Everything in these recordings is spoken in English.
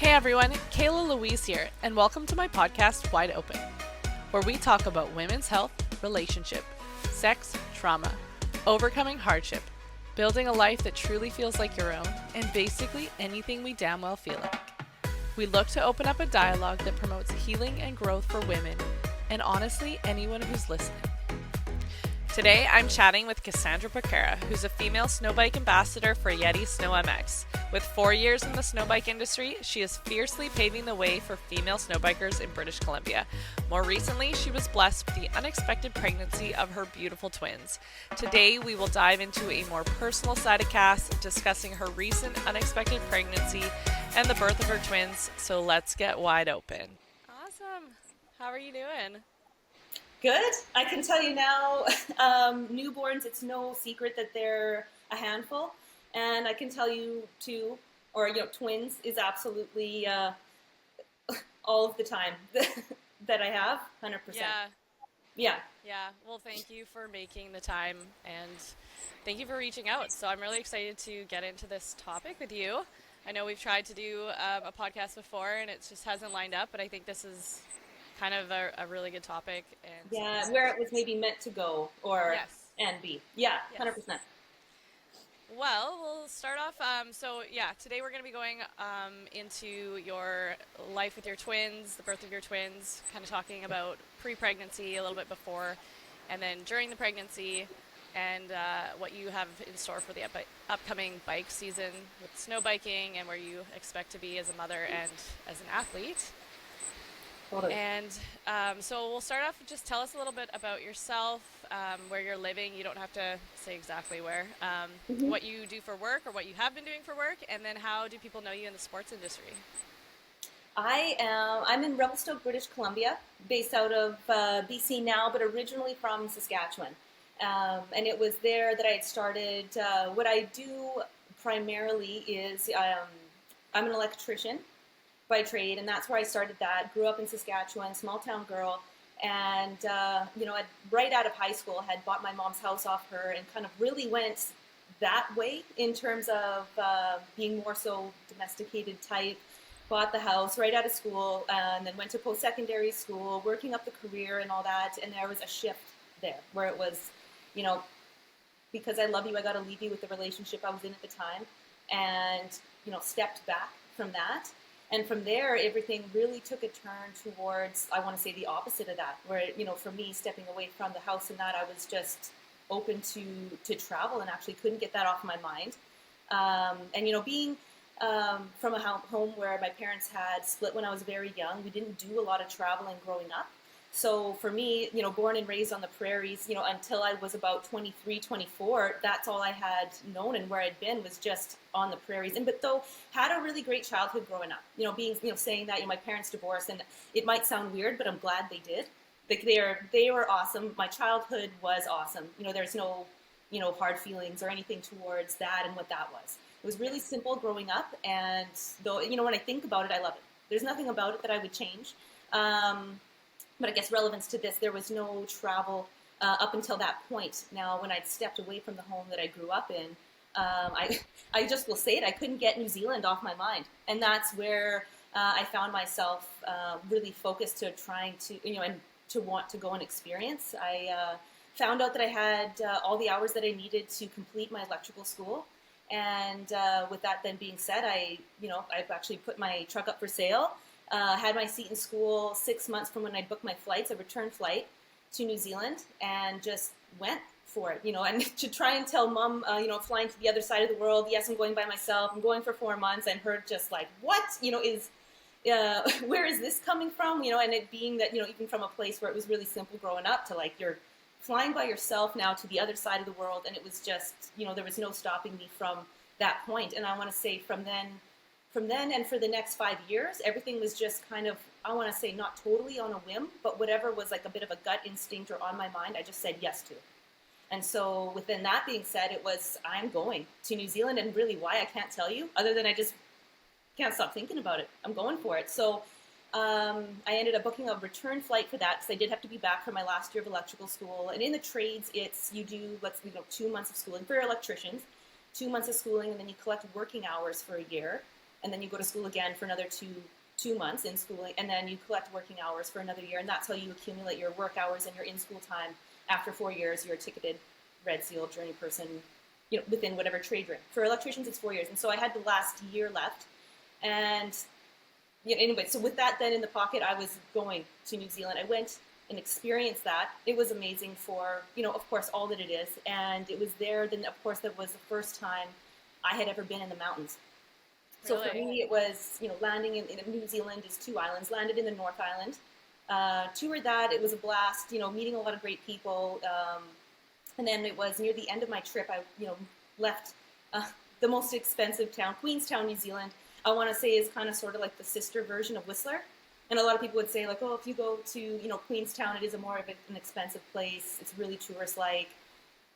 Hey everyone, Kayla Louise here, and welcome to my podcast, Wide Open, where we talk about women's health, relationship, sex, trauma, overcoming hardship, building a life that truly feels like your own, and basically anything we damn well feel like. We look to open up a dialogue that promotes healing and growth for women, and honestly, anyone who's listening. Today, I'm chatting with Cassandra Prochera, who's a female snowbike ambassador for Yeti Snow MX. With 4 years in the snowbike industry, she is fiercely paving the way for female snowbikers in British Columbia. More recently, she was blessed with the unexpected pregnancy of her beautiful twins. Today, we will dive into a more personal side of Cass, discussing her recent unexpected pregnancy and the birth of her twins. So let's get wide open. Awesome. How are you doing? Good. I can tell you now, newborns, it's no secret that they're a handful. And I can tell you two, or, twins is absolutely all of the time that I have, 100%. Yeah. Yeah. Yeah. Well, thank you for making the time and thank you for reaching out. So I'm really excited to get into this topic with you. I know we've tried to do a podcast before and it just hasn't lined up, but I think this is kind of a really good topic. And Yeah, where it was maybe meant to go or yes. and be. Yeah, Yes. 100%. Well, we'll start off. Today we're going to be going into your life with your twins, the birth of your twins, kind of talking about pre-pregnancy, a little bit before, and then during the pregnancy, and what you have in store for the upcoming bike season with snow biking, and where you expect to be as a mother and as an athlete. Totally. And so we'll start off with just tell us a little bit about yourself, where you're living. You don't have to say exactly where. What you do for work or what you have been doing for work, and then how do people know you in the sports industry? I'm in Revelstoke, British Columbia, based out of BC now, but originally from Saskatchewan. And it was there that I had started. What I do primarily is I'm an electrician by trade, and that's where I started that. Grew up in Saskatchewan, small town girl, and right out of high school, had bought my mom's house off her, and kind of really went that way in terms of being more so domesticated type. Bought the house right out of school, and then went to post-secondary school, working up the career and all that. And there was a shift there where it was, because I love you, I got to leave you with the relationship I was in at the time, and stepped back from that. And from there, everything really took a turn towards, I want to say, the opposite of that, where, for me, stepping away from the house and that, I was just open to travel and actually couldn't get that off my mind. Being from a home where my parents had split when I was very young, we didn't do a lot of traveling growing up. So for me, born and raised on the prairies, until I was about 23, 24, that's all I had known, and where I'd been was just on the prairies. But though had a really great childhood growing up, saying that, my parents divorced, and it might sound weird, but I'm glad they did. Like they were awesome. My childhood was awesome. There's no, hard feelings or anything towards that and what that was. It was really simple growing up, and though, when I think about it, I love it. There's nothing about it that I would change. But I guess relevance to this, there was no travel up until that point. Now, when I'd stepped away from the home that I grew up in, I just will say it, I couldn't get New Zealand off my mind. And that's where I found myself really focused to trying to, and to want to go and experience. I found out that I had all the hours that I needed to complete my electrical school. And with that then being said, I've actually put my truck up for sale. Had my seat in school 6 months from when I booked my flights, a return flight to New Zealand, and just went for it, and to try and tell mom, flying to the other side of the world, yes, I'm going by myself, I'm going for 4 months, and her just like, what, where is this coming from, and it being that, even from a place where it was really simple growing up to like, you're flying by yourself now to the other side of the world, and it was just, there was no stopping me from that point. And I want to say from then and for the next 5 years, everything was just kind of, I want to say not totally on a whim, but whatever was like a bit of a gut instinct or on my mind, I just said yes to. And so within that being said, it was, I'm going to New Zealand, and really why, I can't tell you, other than I just can't stop thinking about it. I'm going for it. So I ended up booking a return flight for that, because I did have to be back for my last year of electrical school. And in the trades, you do 2 months of schooling for electricians, 2 months of schooling, and then you collect working hours for a year. and then you go to school again for another two months in schooling, and then you collect working hours for another year, and that's how you accumulate your work hours and your in-school time. After 4 years, you're a ticketed Red Seal journey person, within whatever trade you're in. For electricians, it's 4 years, and so I had the last year left, and anyway, so with that then in the pocket, I was going to New Zealand. I went and experienced that. It was amazing for, of course, all that it is, and it was there. Then, of course, that was the first time I had ever been in the mountains. So Really? for me, it was, landing in New Zealand is 2 islands. Landed in the North Island, toured that. It was a blast, meeting a lot of great people. And then it was near the end of my trip, I, left the most expensive town, Queenstown, New Zealand. I want to say is kind of sort of like the sister version of Whistler. And a lot of people would say, like, oh, if you go to, Queenstown, it is more of an expensive place. It's really tourist-like,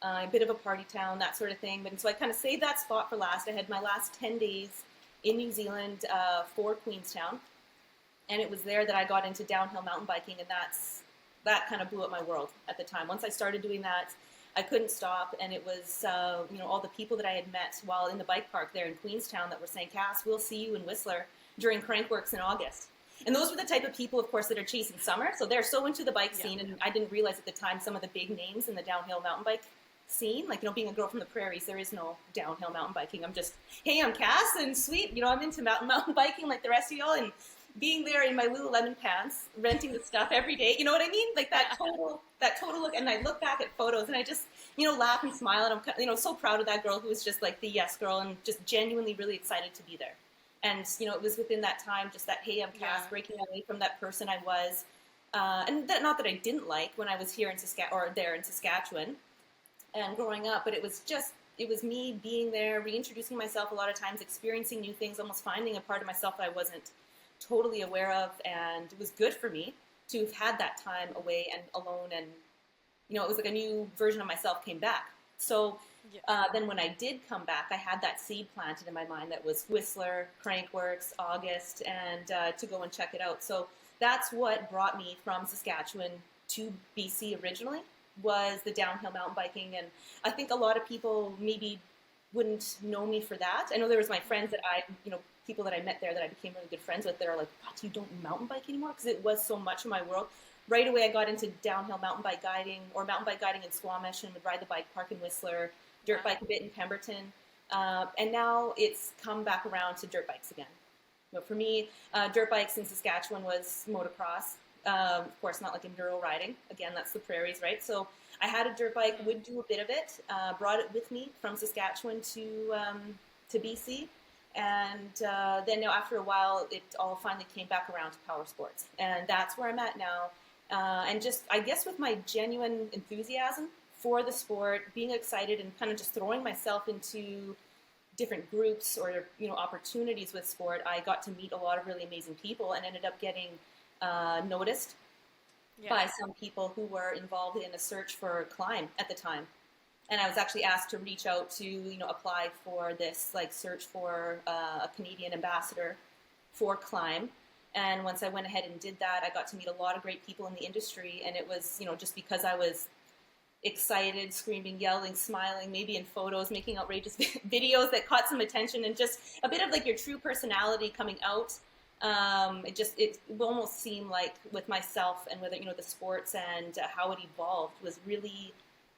a bit of a party town, that sort of thing. But so I kind of saved that spot for last. I had my last 10 days in New Zealand for Queenstown. And it was there that I got into downhill mountain biking, and that kind of blew up my world at the time. Once I started doing that, I couldn't stop, and it was, all the people that I had met while in the bike park there in Queenstown that were saying, Cass, we'll see you in Whistler during Crankworks in August. And those were the type of people, of course, that are chasing summer. So they're so into the bike scene, and I didn't realize at the time some of the big names in the downhill mountain bike scene. Like, being a girl from the prairies, there is no downhill mountain biking. I'm just, hey, I'm Cass, and sweet, I'm into mountain biking like the rest of y'all, and being there in my Lululemon pants, renting the stuff every day, you know what I mean? Like that total look. And I look back at photos and I just, laugh and smile. And I'm, so proud of that girl who was just like the yes girl and just genuinely really excited to be there. And, it was within that time, just that, hey, I'm Cass, breaking away from that person I was. And that, not that I didn't like when I was here in Saskatchewan and growing up, but it was me being there, reintroducing myself a lot of times, experiencing new things, almost finding a part of myself that I wasn't totally aware of. And it was good for me to have had that time away and alone. And, it was like a new version of myself came back. So then when I did come back, I had that seed planted in my mind that was Whistler, Crankworks, August, and to go and check it out. So that's what brought me from Saskatchewan to BC originally, was the downhill mountain biking. And I think a lot of people maybe wouldn't know me for that. I know there was my friends that people that I met there that I became really good friends with that are like, what, you don't mountain bike anymore? Because it was so much of my world. Right away I got into downhill mountain bike guiding in Squamish, and would ride the bike park in Whistler, dirt bike a bit in Pemberton. And now it's come back around to dirt bikes again. For me, dirt bikes in Saskatchewan was motocross. Of course, not like enduro riding. Again, that's the prairies, right? So I had a dirt bike, would do a bit of it, brought it with me from Saskatchewan to BC. And then after a while, it all finally came back around to power sports. And that's where I'm at now. And just, I guess, with my genuine enthusiasm for the sport, being excited and kind of just throwing myself into different groups or, opportunities with sport, I got to meet a lot of really amazing people and ended up getting noticed by some people who were involved in a search for climb at the time. And I was actually asked to reach out to, apply for this search for a Canadian ambassador for climb. And once I went ahead and did that, I got to meet a lot of great people in the industry. And it was, just because I was excited, screaming, yelling, smiling, maybe in photos, making outrageous videos that caught some attention, and just a bit of your true personality coming out. It almost seemed like with myself and with, the sports and how it evolved was really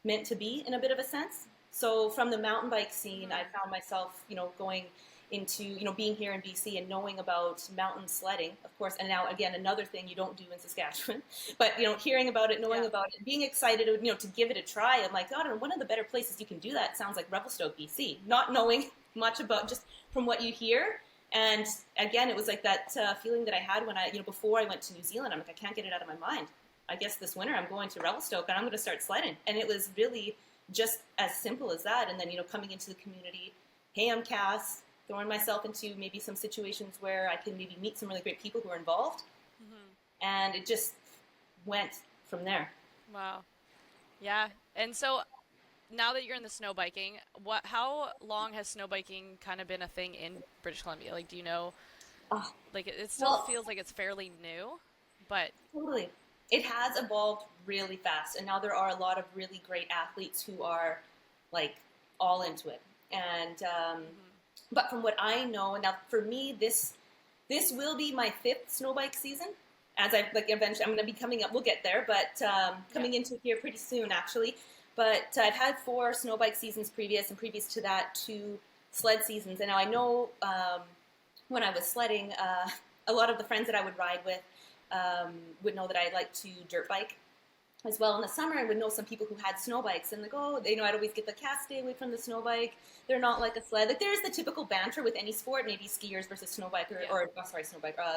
meant to be in a bit of a sense. So from the mountain bike scene, I found myself, going into, being here in BC and knowing about mountain sledding, of course. And now, again, another thing you don't do in Saskatchewan, but, hearing about it, knowing about it, being excited, to give it a try. I'm like, God, one of the better places you can do that sounds like Revelstoke, BC, not knowing much about just from what you hear. And again, it was like that feeling that I had when I, before I went to New Zealand. I'm like, I can't get it out of my mind. I guess this winter I'm going to Revelstoke and I'm going to start sledding. And it was really just as simple as that. And then, coming into the community, hey, I'm Cass, throwing myself into maybe some situations where I can maybe meet some really great people who are involved. Mm-hmm. And it just went from there. Wow. Yeah. And so now that you're in the snow biking, how long has snow biking kind of been a thing in British Columbia? Like, do you know, it still feels like it's fairly new, but. Totally. It has evolved really fast. And now there are a lot of really great athletes who are all into it. And, But from what I know, and now for me, this will be my 5th snow bike season. As I like, eventually, I'm going to be coming up. We'll get there, but coming into here pretty soon, actually. But I've had 4 snow bike seasons previous, and previous to that, 2 sled seasons. And now I know when I was sledding, a lot of the friends that I would ride with would know that I like to dirt bike as well. In the summer, I would know some people who had snow bikes, and like, oh, they know I'd always get the Cass, stay away from the snow bike. They're not like a sled. Like, there's the typical banter with any sport, maybe skiers versus snow biker,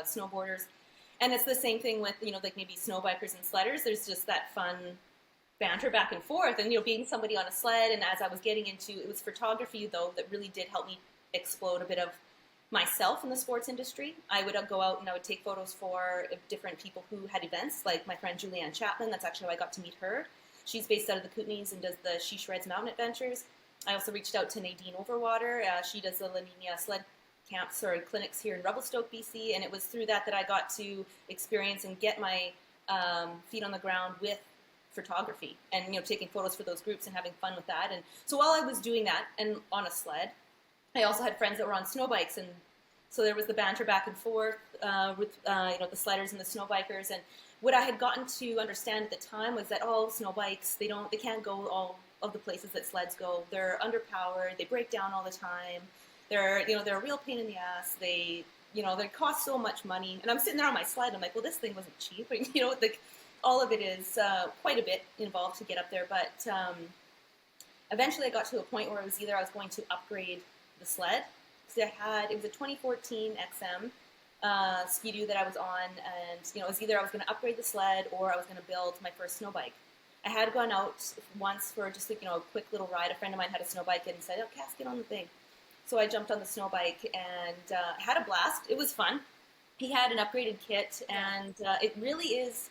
snowboarders. And it's the same thing with, like maybe snow bikers and sledders. There's just that fun banter back and forth. And, being somebody on a sled, and as I was getting into, it was photography, though, that really did help me explode a bit of myself in the sports industry. I would go out and I would take photos for different people who had events, like my friend Julianne Chapman. That's actually how I got to meet her. She's based out of the Kootenays and does the She Shreds Mountain Adventures. I also reached out to Nadine Overwater. She does the La Nina sled camps or clinics here in Revelstoke, BC, and it was through that I got to experience and get my feet on the ground with photography and taking photos for those groups and having fun with that. And so while I was doing that and on a sled, I also had friends that were on snow bikes, and so there was the banter back and forth with the sledders and the snow bikers. And what I had gotten to understand at the time was that snow bikes, they can't go all of the places that sleds go. They're underpowered. They break down all the time. They're a real pain in the ass. They cost so much money. And I'm sitting there on my sled. I'm like, well, this thing wasn't cheap. All of it is quite a bit involved to get up there. But eventually, I got to a point where it was either I was going to upgrade the sled. So it was a 2014 XM Ski-Doo that I was on, and it was either I was going to upgrade the sled or I was going to build my first snow bike. I had gone out once for just a quick little ride. A friend of mine had a snow bike and said, "Oh, Cass, get on the thing." So I jumped on the snow bike and had a blast. It was fun. He had an upgraded kit, and it really is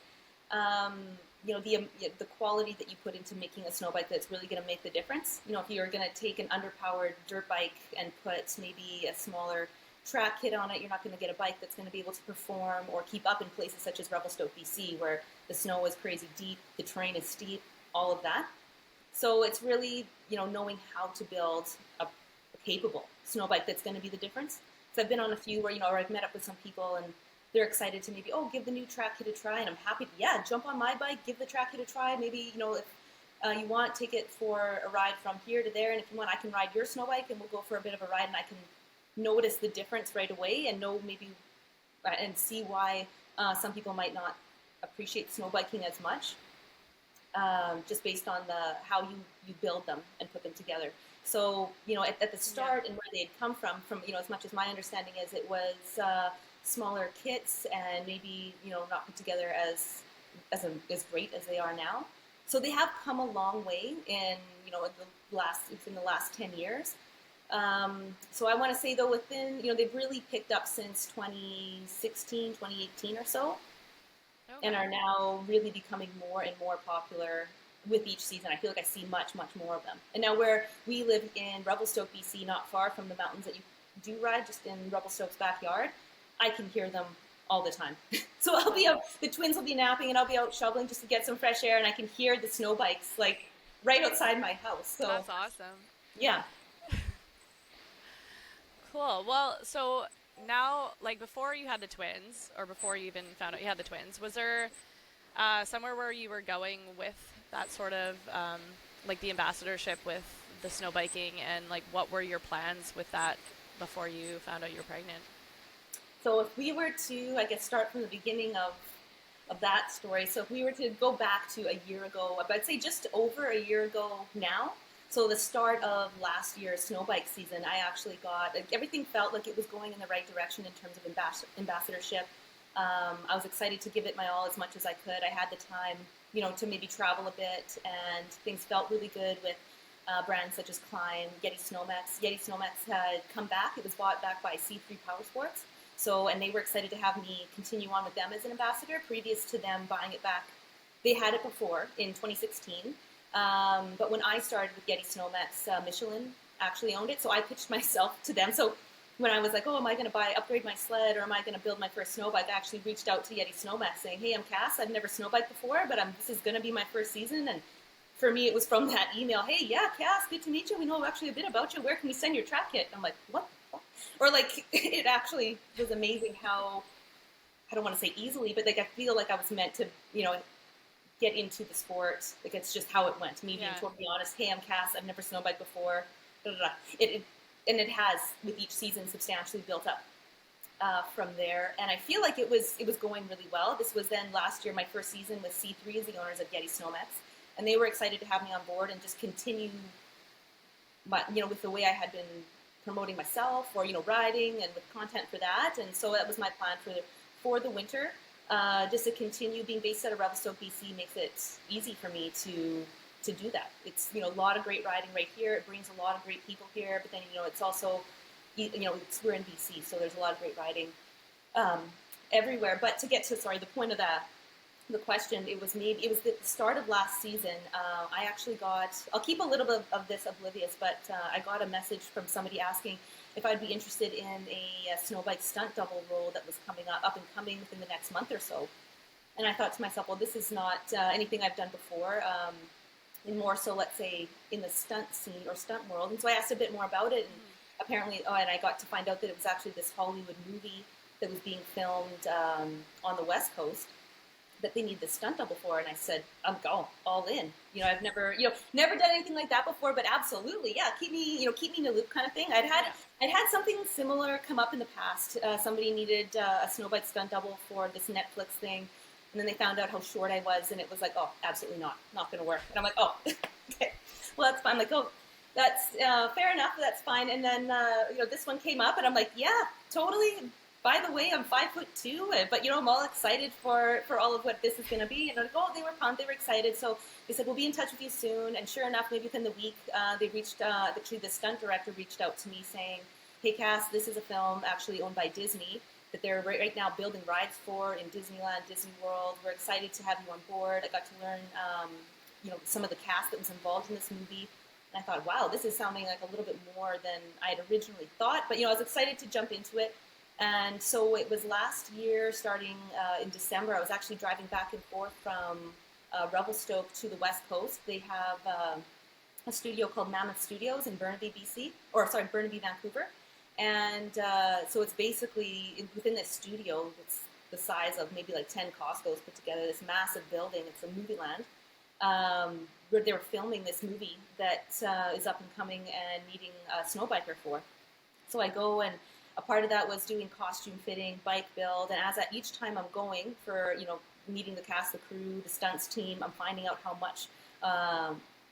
the quality that you put into making a snow bike that's really going to make the difference. If you're going to take an underpowered dirt bike and put maybe a smaller track kit on it, you're not going to get a bike that's going to be able to perform or keep up in places such as Revelstoke, BC, where the snow is crazy deep, the terrain is steep, all of that. So it's really, knowing how to build a capable snow bike that's going to be the difference. So I've been on a few where, or I've met up with some people and they're excited to maybe, give the new track kit a try, and I'm happy to, jump on my bike, give the track kit a try. Maybe, if you want, take it for a ride from here to there, and if you want, I can ride your snow bike, and we'll go for a bit of a ride, and I can notice the difference right away, and know maybe, and see why some people might not appreciate snow biking as much, just based on how you build them and put them together. So, at the start and where they had come from, as much as my understanding is, it was smaller kits and maybe not put together as great as they are now. So they have come a long way in the last 10 years. So I want to say though within they've really picked up since 2016, 2018 or so, and are now really becoming more and more popular with each season. I feel like I see much more of them. And now where we live in Revelstoke, BC, not far from the mountains that you do ride, just in Revelstoke's backyard, I can hear them all the time. So I'll be out, the twins will be napping, and I'll be out shoveling just to get some fresh air, and I can hear the snow bikes like right outside my house. So that's awesome. Yeah. Cool. Well, so now, like before you had the twins, or before you even found out you had the twins, was there somewhere where you were going with that sort of like the ambassadorship with the snow biking, and like what were your plans with that before you found out you were pregnant? So if we were to, I guess, start from the beginning of that story, so if we were to go back to a year ago, I'd say just over a year ago now, so the start of last year's snow bike season, I actually got, everything felt like it was going in the right direction in terms of ambassadorship. I was excited to give it my all as much as I could. I had the time, to maybe travel a bit, and things felt really good with brands such as Climb, Yeti Snowmax. Yeti Snowmax had come back. It was bought back by C3 Powersports. So, and they were excited to have me continue on with them as an ambassador. Previous to them buying it back, they had it before in 2016. But when I started with Yeti Snowmax, Michelin actually owned it. So I pitched myself to them. So when I was like, am I going to upgrade my sled, or am I going to build my first snow bike? I actually reached out to Yeti Snowmax saying, hey, I'm Cass. I've never snow biked before, but this is going to be my first season. And for me, it was from that email, hey, yeah, Cass, good to meet you. We know actually a bit about you. Where can we send your track kit? I'm like, what the Or like it actually was amazing how, I don't want to say easily, but like I feel like I was meant to, get into the sport. Like it's just how it went. Me being totally honest, hey, I'm Cass. I've never snowbiked before. Da, da, da. And it has with each season substantially built up from there. And I feel like it was going really well. This was then last year my first season with C3 as the owners of Yeti Snowmax, and they were excited to have me on board and just continue my, with the way I had been promoting myself or riding and with content for that. And so that was my plan for the winter. Just to continue being based out of Revelstoke, BC makes it easy for me to do that. It's a lot of great riding right here. It brings a lot of great people here, but then it's also we're in BC, so there's a lot of great riding everywhere. But to get to the point of the question, it was the start of last season. I actually got, I'll keep a little bit of this oblivious, but I got a message from somebody asking if I'd be interested in a snowbike stunt double role that was coming up and coming within the next month or so. And I thought to myself, well, this is not anything I've done before, and more so, let's say, in the stunt scene or stunt world. And so I asked a bit more about it, and apparently, and I got to find out that it was actually this Hollywood movie that was being filmed on the West Coast that they need the stunt double for. And I said, I'm going all in. I've never done anything like that before, but absolutely, yeah, keep me in the loop kind of thing. I'd had something similar come up in the past. Somebody needed a snowbike stunt double for this Netflix thing, and then they found out how short I was, and it was like, oh, absolutely not going to work. And I'm like, oh, okay, well, that's fine. I'm like, oh, that's fair enough. That's fine. And then this one came up, and I'm like, yeah, totally. By the way, I'm 5'2", but I'm all excited for all of what this is going to be. And they were pumped, they were excited. So they said, we'll be in touch with you soon. And sure enough, maybe within the week, they reached. Actually, the stunt director reached out to me saying, "Hey, Cass, this is a film actually owned by Disney that they're right now building rides for in Disneyland, Disney World. We're excited to have you on board." I got to learn, some of the cast that was involved in this movie. And I thought, wow, this is sounding like a little bit more than I had originally thought. But I was excited to jump into it. And so it was last year, starting in December, I was actually driving back and forth from Revelstoke to the West Coast. They have a studio called Mammoth Studios in Burnaby, Vancouver. And so it's basically, within this studio, it's the size of maybe like 10 Costco's put together, this massive building. It's a movie land, where they were filming this movie that is up and coming and needing a snowbiker for. So I go, and a part of that was doing costume fitting, bike build, and each time I'm going for, meeting the cast, the crew, the stunts team, I'm finding out how much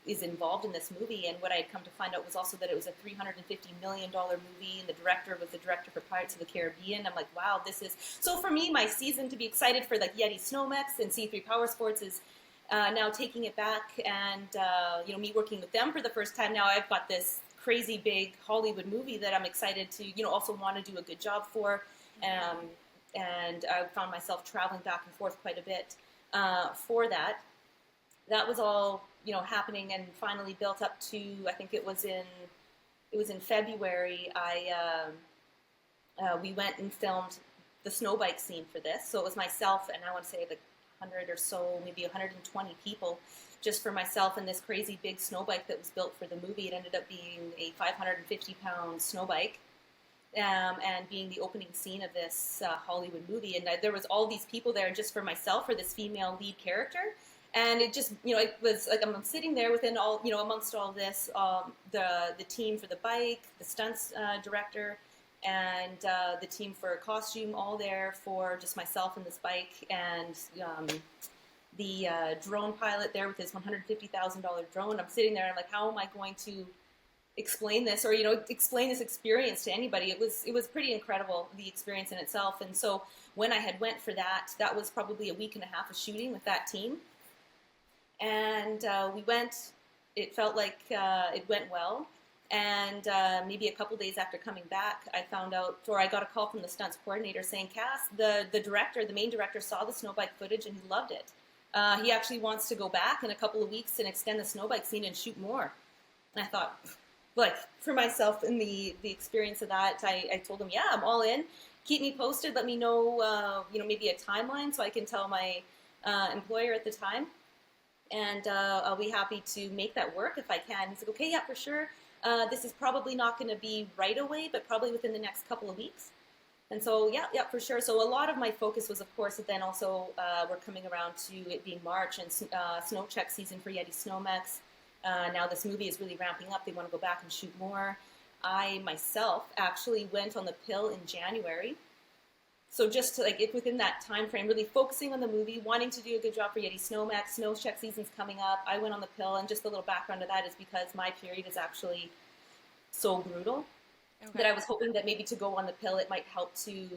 is involved in this movie. And what I had come to find out was also that it was a $350 million movie, and the director was the director for Pirates of the Caribbean. I'm like, wow, this is... So for me, my season to be excited for like Yeti Snowmax and C3 Power Sports is now taking it back, and me working with them for the first time. Now I've got this crazy big Hollywood movie that I'm excited to, also want to do a good job for. And I found myself traveling back and forth quite a bit for that. That was all, happening and finally built up to, I think it was in February, we went and filmed the snowbike scene for this. So it was myself, and I want to say like 100 or so, maybe 120 people, just for myself and this crazy big snowbike that was built for the movie. It ended up being a 550-pound snowbike, and being the opening scene of this Hollywood movie. And there was all these people there just for myself, for this female lead character. And it just, it was like I'm sitting there within all, amongst all this, the team for the bike, the stunts director, and the team for costume, all there for just myself and this bike, and the drone pilot there with his $150,000 drone. I'm sitting there and I'm like, how am I going to explain this, or explain this experience to anybody? It was pretty incredible, the experience in itself. And so when I had went for that was probably a week and a half of shooting with that team. And we went. It felt like it went well. And maybe a couple days after coming back, I found out, or I got a call from the stunts coordinator saying, Cass, the main director, saw the snowbike footage and he loved it. He actually wants to go back in a couple of weeks and extend the snowbike scene and shoot more. And I thought, like, for myself and the experience of that, I told him, yeah, I'm all in. Keep me posted. Let me know, maybe a timeline so I can tell my employer at the time. And I'll be happy to make that work if I can. He's like, okay, yeah, for sure. This is probably not going to be right away, but probably within the next couple of weeks. And so, yeah, for sure. So a lot of my focus was, of course, then also we're coming around to it being March and snow check season for Yeti Snowmax. Now this movie is really ramping up. They want to go back and shoot more. I myself actually went on the pill in January. So just to, like, within that time frame, really focusing on the movie, wanting to do a good job for Yeti Snowmax. Snow check season's coming up. I went on the pill, and just a little background to that is because my period is actually so brutal. Okay. That I was hoping that maybe to go on the pill, it might help to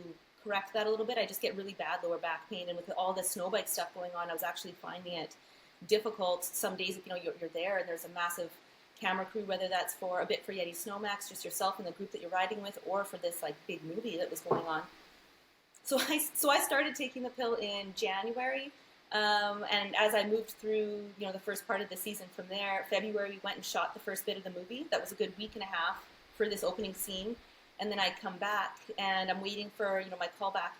correct that a little bit. I just get really bad lower back pain, and with all this snow bike stuff going on, I was actually finding it difficult. Some days, you're there and there's a massive camera crew, whether that's for a bit for Yeti Snowmax, just yourself and the group that you're riding with, or for this like big movie that was going on. So I started taking the pill in January, and as I moved through, the first part of the season from there, February we went and shot the first bit of the movie. That was a good week and a half for this opening scene, and then I come back and I'm waiting for my callback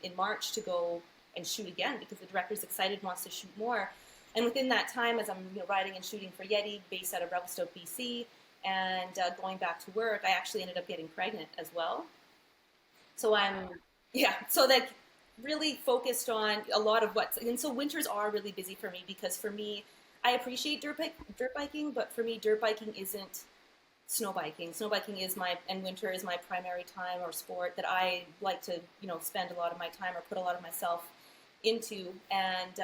in March to go and shoot again because the director's excited, wants to shoot more. And within that time, as I'm riding and shooting for Yeti, based out of Revelstoke, BC, and going back to work, I actually ended up getting pregnant as well. So so that really focused on a lot of and so winters are really busy for me because for me, I appreciate dirt biking, but for me, dirt biking isn't snow biking. Snow biking is and winter is my primary time or sport that I like to, spend a lot of my time or put a lot of myself into. And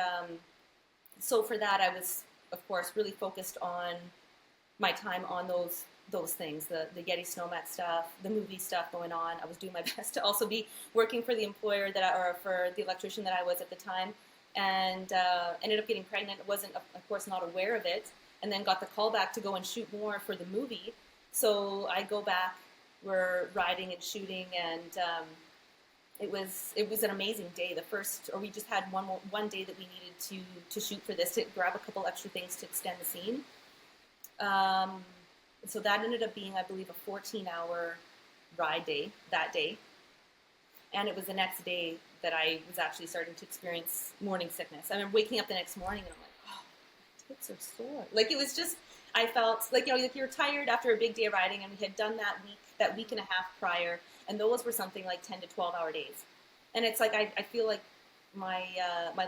so for that, I was, of course, really focused on my time on those things, the Yeti Snowmax stuff, the movie stuff going on. I was doing my best to also be working for the employer or for the electrician that I was at the time, and ended up getting pregnant. Wasn't, of course, not aware of it, and then got the call back to go and shoot more for the movie. So I go back, we're riding and shooting, and it was an amazing day. We just had one day that we needed to shoot for this, to grab a couple extra things to extend the scene. So that ended up being, I believe, a 14-hour ride day that day. And it was the next day that I was actually starting to experience morning sickness. I remember waking up the next morning and I'm like, oh, my tits are sore. Like, it was just, I felt like, like you're tired after a big day of riding, and we had done that week and a half prior, and those were something like 10 to 12-hour days. And it's like, I feel like my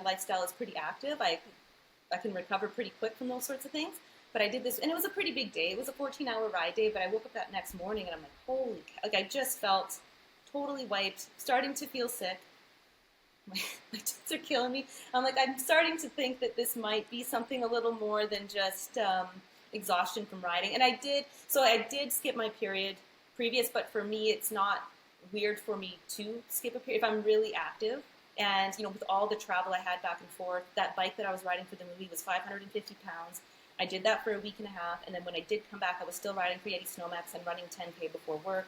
lifestyle is pretty active. I can recover pretty quick from those sorts of things. But I did this, and it was a pretty big day. It was a 14-hour ride day, but I woke up that next morning, and I'm like, holy cow. Like, I just felt totally wiped, starting to feel sick. My tits are killing me. I'm like, I'm starting to think that this might be something a little more than just exhaustion from riding. And I did skip my period previous, but for me, it's not weird for me to skip a period if I'm really active. And, with all the travel I had back and forth, that bike that I was riding for the movie was 550 pounds. I did that for a week and a half, and then when I did come back, I was still riding for Yeti Snowmax and running 10K before work,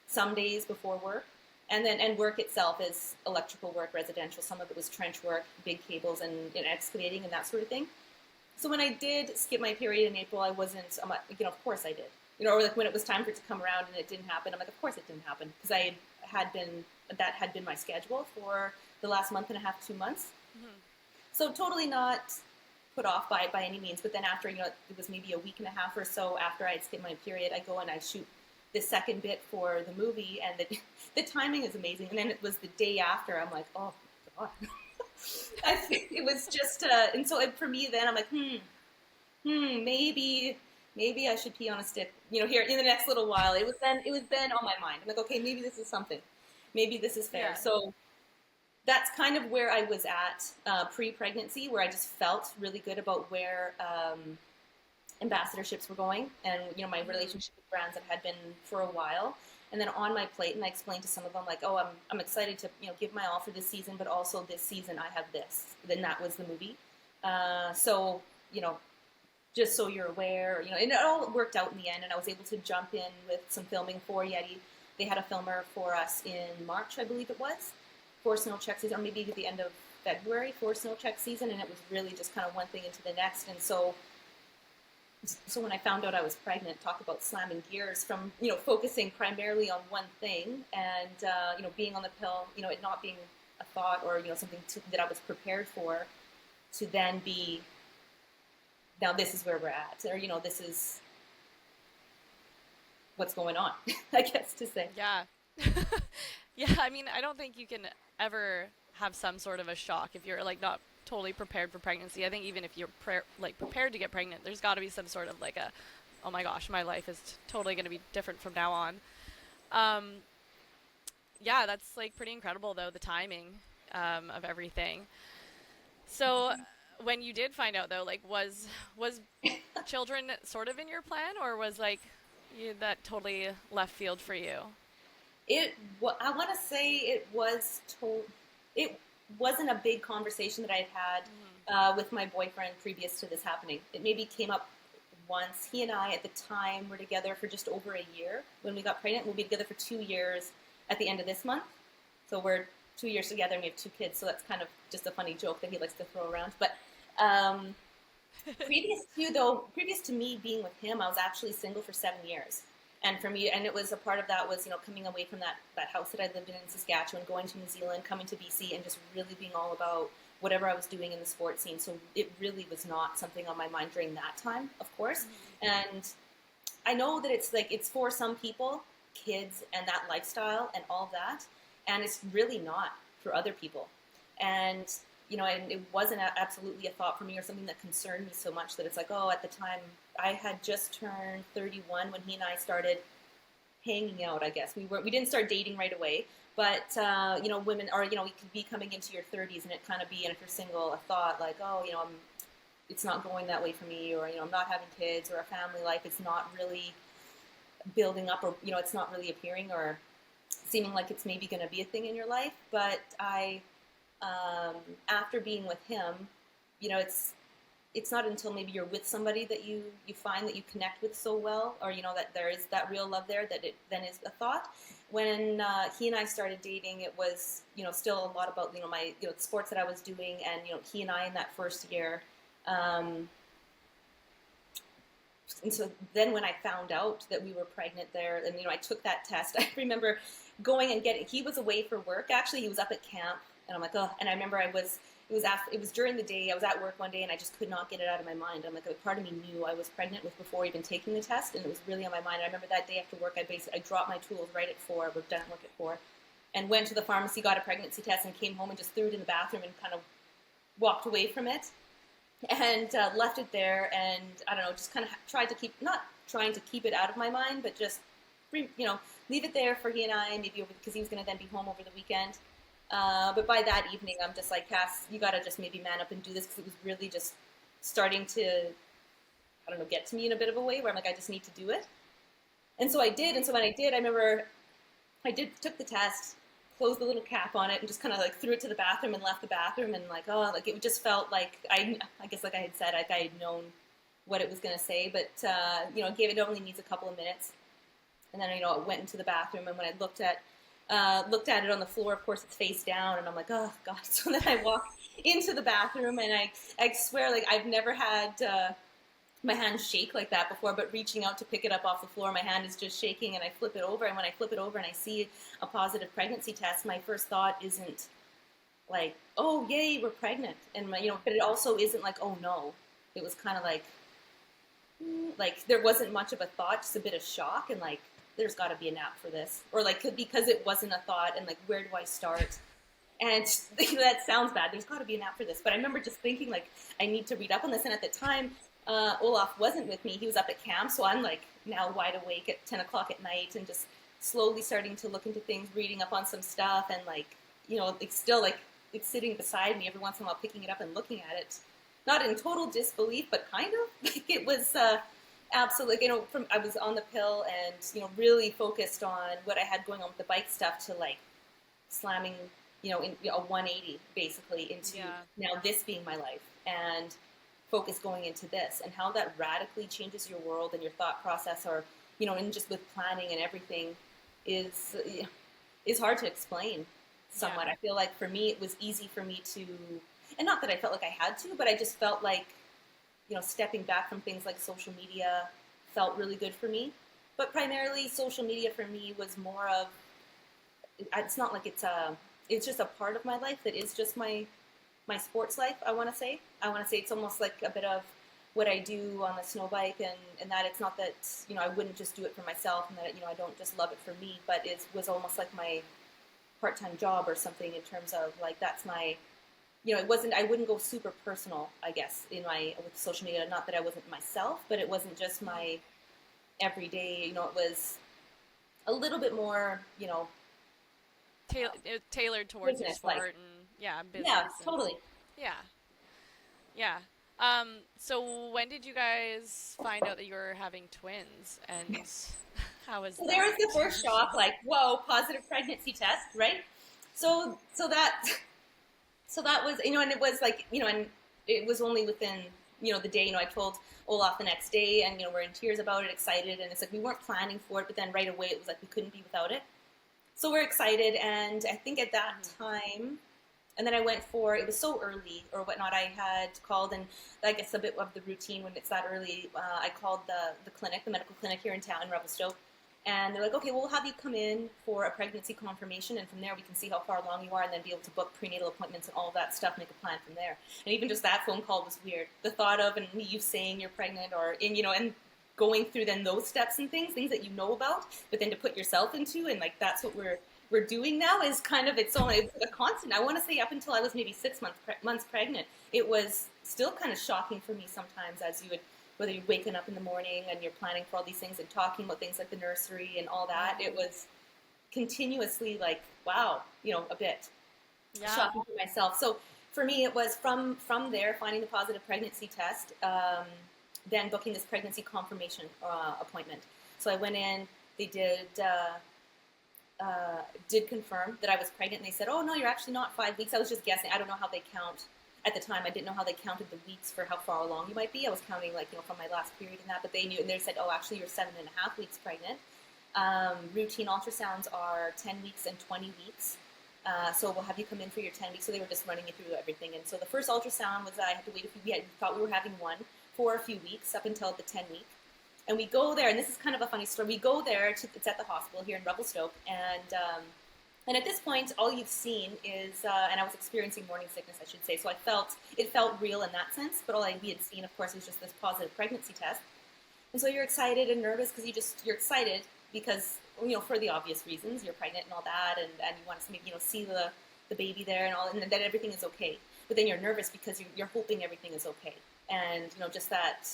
some days before work. And work itself is electrical work, residential. Some of it was trench work, big cables, and excavating and that sort of thing. So when I did skip my period in April, I wasn't, of course I did. Or like when it was time for it to come around and it didn't happen, I'm like, of course it didn't happen. Because that had been my schedule for the last month and a half, 2 months. Mm-hmm. So totally not put off by any means. But then after, it was maybe a week and a half or so after I had skipped my period, I go and I shoot the second bit for the movie, and the timing is amazing. And then it was the day after. I'm like, oh God. It was just, and so for me then I'm like, maybe I should pee on a stick, here in the next little while. It was then on my mind. I'm like, okay, maybe this is something. Maybe this is fair. Yeah. So that's kind of where I was at pre-pregnancy, where I just felt really good about where ambassadorships were going, and my relationship with brands that had been for a while. And then on my plate, and I explained to some of them, like, oh, I'm excited to give my all for this season, but also this season I have this. Then that was the movie. So just so you're aware, and it all worked out in the end, and I was able to jump in with some filming for Yeti. They had a filmer for us in March, I believe it was, for snow check season, or maybe at the end of February for snow check season, and it was really just kind of one thing into the next. And so when I found out I was pregnant, talk about slamming gears from, focusing primarily on one thing and, being on the pill, it not being a thought or, something that I was prepared for, to then be, now this is where we're at, or, this is what's going on, I guess to say. Yeah. Yeah, I mean, I don't think you can ever have some sort of a shock if you're like not totally prepared for pregnancy. I think even if you're prepared to get pregnant, there's got to be some sort of like a, oh my gosh, my life is totally going to be different from now on. Um, yeah, that's like pretty incredible though, the timing of everything. So when you did find out though, like was children sort of in your plan, or was like that totally left field for you? I want to say it wasn't a big conversation that I'd had with my boyfriend previous to this happening. It maybe came up once. He and I at the time were together for just over a year when we got pregnant. We'll be together for 2 years at the end of this month. So we're 2 years together and we have two kids. So that's kind of just a funny joke that he likes to throw around. But um, previous to me being with him, I was actually single for 7 years. And for me, and it was a part of that was, coming away from that house that I lived in Saskatchewan, going to New Zealand, coming to BC, and just really being all about whatever I was doing in the sports scene. So it really was not something on my mind during that time, of course. And I know that it's for some people, kids and that lifestyle and all that, and it's really not for other people. And and it wasn't absolutely a thought for me or something that concerned me so much that it's like, oh, at the time I had just turned 31 when he and I started hanging out. I guess we didn't start dating right away, but women are we could be coming into your 30s and it kind of be, and if you're single, a thought like, oh, it's not going that way for me, or I'm not having kids or a family life. It's not really building up, or it's not really appearing or seeming like it's maybe going to be a thing in your life. But after being with him, it's not until maybe you're with somebody that you find that you connect with so well, or that there is that real love there, that it then is a thought. When he and I started dating, it was still a lot about my the sports that I was doing, and he and I in that first year. And so then when I found out that we were pregnant there, and I took that test, I remember going and he was away for work. Actually, he was up at camp, and I'm like, oh. And I remember it was during the day. I was at work one day, and I just could not get it out of my mind. I'm like, a part of me knew I was pregnant with before even taking the test, and it was really on my mind. I remember that day after work, I dropped my tools right at 4. We're done at work at 4, and went to the pharmacy, got a pregnancy test, and came home and just threw it in the bathroom and kind of walked away from it. And left it there, and I don't know, just kind of tried to not trying to keep it out of my mind, but just leave it there for he and I, maybe because he was going to then be home over the weekend. But by that evening, I'm just like, Cass, you got to just maybe man up and do this, because it was really just starting to, I don't know, get to me in a bit of a way where I'm like, I just need to do it. And so I did. And so when I did, I remember took the test, closed the little cap on it, and just kind of like threw it to the bathroom and left the bathroom, and like, oh, like it just felt like I guess like I had said, like I had known what it was going to say, but it only needs a couple of minutes. And then I went into the bathroom, and when I looked at it on the floor, of course it's face down, and I'm like, oh god. So then I walk into the bathroom, and I swear, like, I've never had my hand shake like that before, but reaching out to pick it up off the floor, my hand is just shaking, and I flip it over, and when I flip it over and I see a positive pregnancy test, my first thought isn't like, oh yay, we're pregnant, and but it also isn't like, oh no. It was kind of like there wasn't much of a thought, just a bit of shock, and like, there's got to be a nap for this, or like, because it wasn't a thought, and like, where do I start? And that sounds bad, there's got to be a nap for this, but I remember just thinking like, I need to read up on this. And at the time, Olaf wasn't with me. He was up at camp, so I'm like now wide awake at 10 o'clock at night, and just slowly starting to look into things, reading up on some stuff, and like, it's still like, it's sitting beside me every once in a while, picking it up and looking at it, not in total disbelief, but kind of like it was absolutely, I was on the pill, and really focused on what I had going on with the bike stuff, to like slamming in a 180 basically into now this being my life, and focus going into this, and how that radically changes your world and your thought process, or and just with planning and everything is hard to explain somewhat. I feel like for me it was easy for me to, and not that I felt like I had to, but I just felt like stepping back from things like social media felt really good for me. But primarily social media for me was more of, it's not like it's just a part of my life that is just my sports life. I want to say it's almost like a bit of what I do on the snow bike, and that it's not that, I wouldn't just do it for myself, and that, I don't just love it for me, but it was almost like my part-time job or something, in terms of like, that's my, it wasn't, I wouldn't go super personal, I guess, with social media. Not that I wasn't myself, but it wasn't just my everyday, it was a little bit more, Tailored towards your business like. sport and business. Yeah, And, totally. yeah. Yeah. So when did you guys find out that you were having twins, and how was So there was that? the first shock, like, whoa, positive pregnancy test, right? So that was, and it was like, and it was only within, the day, I told Olaf the next day, and, we're in tears about it, excited, and it's like we weren't planning for it, but then right away it was like we couldn't be without it. So we're excited, and I think at that time, and then I went for, it was so early or whatnot, I had called, and I guess a bit of the routine when it's that early, I called the clinic, the medical clinic here in town, in Revelstoke, and they're like, okay, we'll have you come in for a pregnancy confirmation, and from there we can see how far along you are, and then be able to book prenatal appointments and all that stuff, make a plan from there. And even just that phone call was weird. The thought of, and you saying you're pregnant, or, and going through then those steps and things that you know about, but then to put yourself into, and like, that's what we're doing now, is kind of its own, it's a constant. I want to say up until I was maybe 6 months pregnant, it was still kind of shocking for me sometimes, as you would, whether you're waking up in the morning and you're planning for all these things and talking about things like the nursery and all that, it was continuously like, wow, a bit shocking for myself. So for me, it was from there, finding the positive pregnancy test, then booking this pregnancy confirmation appointment. So I went in, they did confirm that I was pregnant, and they said, oh, no, you're actually not 5 weeks. I was just guessing. I don't know how they count. At the time, I didn't know how they counted the weeks for how far along you might be. I was counting, like, from my last period and that, but they knew, and they said, oh, actually, you're 7.5 weeks pregnant. Routine ultrasounds are 10 weeks and 20 weeks. So we'll have you come in for your 10 weeks. So they were just running you through everything. And so the first ultrasound was, I had to wait we thought we were having one for a few weeks, up until the 10 week. And we go there, and this is kind of a funny story. We go there, it's at the hospital here in Revelstoke, and at this point, all you've seen is, and I was experiencing morning sickness, I should say, so it felt real in that sense, but all we had seen, of course, was just this positive pregnancy test. And so you're excited and nervous, because you're excited because, for the obvious reasons, you're pregnant and all that, and you want to maybe, see the baby there and all, and that everything is okay. But then you're nervous because you're hoping everything is okay. And, just that,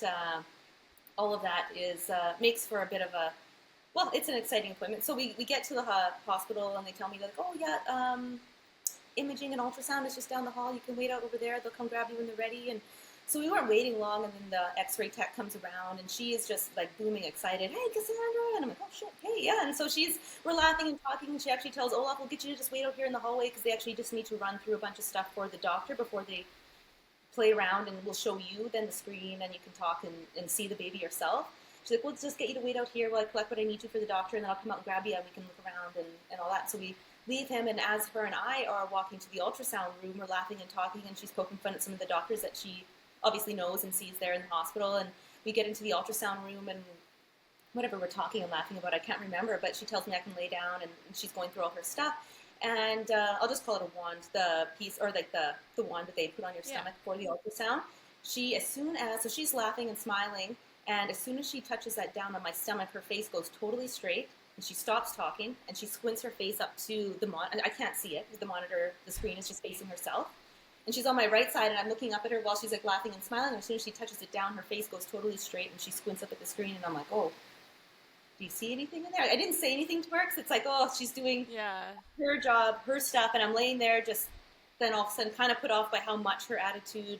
all of that is, makes for a bit of a, well, it's an exciting appointment. So we get to the hospital, and they tell me, like, oh, yeah, imaging and ultrasound is just down the hall. You can wait out over there. They'll come grab you when they're ready. And so we weren't waiting long, and then the x-ray tech comes around, and she is just, like, booming excited. Hey, Cassandra. And I'm like, oh, shit, hey, yeah. And so we're laughing and talking, and she actually tells Olaf, we'll get you to just wait out here in the hallway, because they actually just need to run through a bunch of stuff for the doctor before they play around, and we'll show you then the screen, and you can talk and see the baby yourself. She's like, we'll just get you to wait out here while I collect what I need to for the doctor, and then I'll come out and grab you, and we can look around and all that. So we leave him, and as her and I are walking to the ultrasound room, we're laughing and talking, and she's poking fun at some of the doctors that she obviously knows and sees there in the hospital. And we get into the ultrasound room, and whatever we're talking and laughing about, I can't remember, but she tells me I can lay down, and she's going through all her stuff. And I'll just call it a wand, the piece, or like the wand that they put on your stomach for the ultrasound. So she's laughing and smiling, and as soon as she touches that down on my stomach, her face goes totally straight, and she stops talking, and she squints her face up to the monitor. I can't see it, because the monitor, the screen is just facing herself. And she's on my right side, and I'm looking up at her while she's, like, laughing and smiling, and as soon as she touches it down, her face goes totally straight, and she squints up at the screen, and I'm like, oh, do you see anything in there? I didn't say anything to her, because it's like, oh, she's doing her job, her stuff, and I'm laying there just then all of a sudden kind of put off by how much her attitude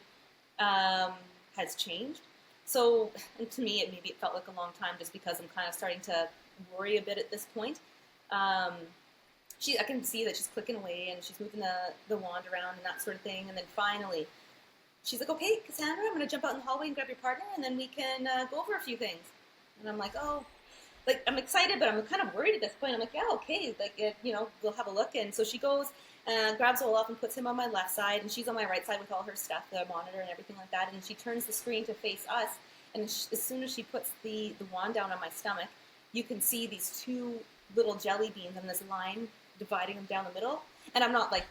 has changed. So, and to me, maybe it felt like a long time, just because I'm kind of starting to worry a bit at this point. I can see that she's clicking away, and she's moving the wand around and that sort of thing, and then finally, she's like, okay, Cassandra, I'm going to jump out in the hallway and grab your partner, and then we can go over a few things. And I'm like, oh, like, I'm excited, but I'm kind of worried at this point. I'm like, yeah, okay, like, we'll have a look. And so she goes and grabs Olaf and puts him on my left side, and she's on my right side with all her stuff, the monitor and everything like that. And she turns the screen to face us, and as soon as she puts the wand down on my stomach, you can see these two little jelly beans and this line dividing them down the middle. And I'm not, like,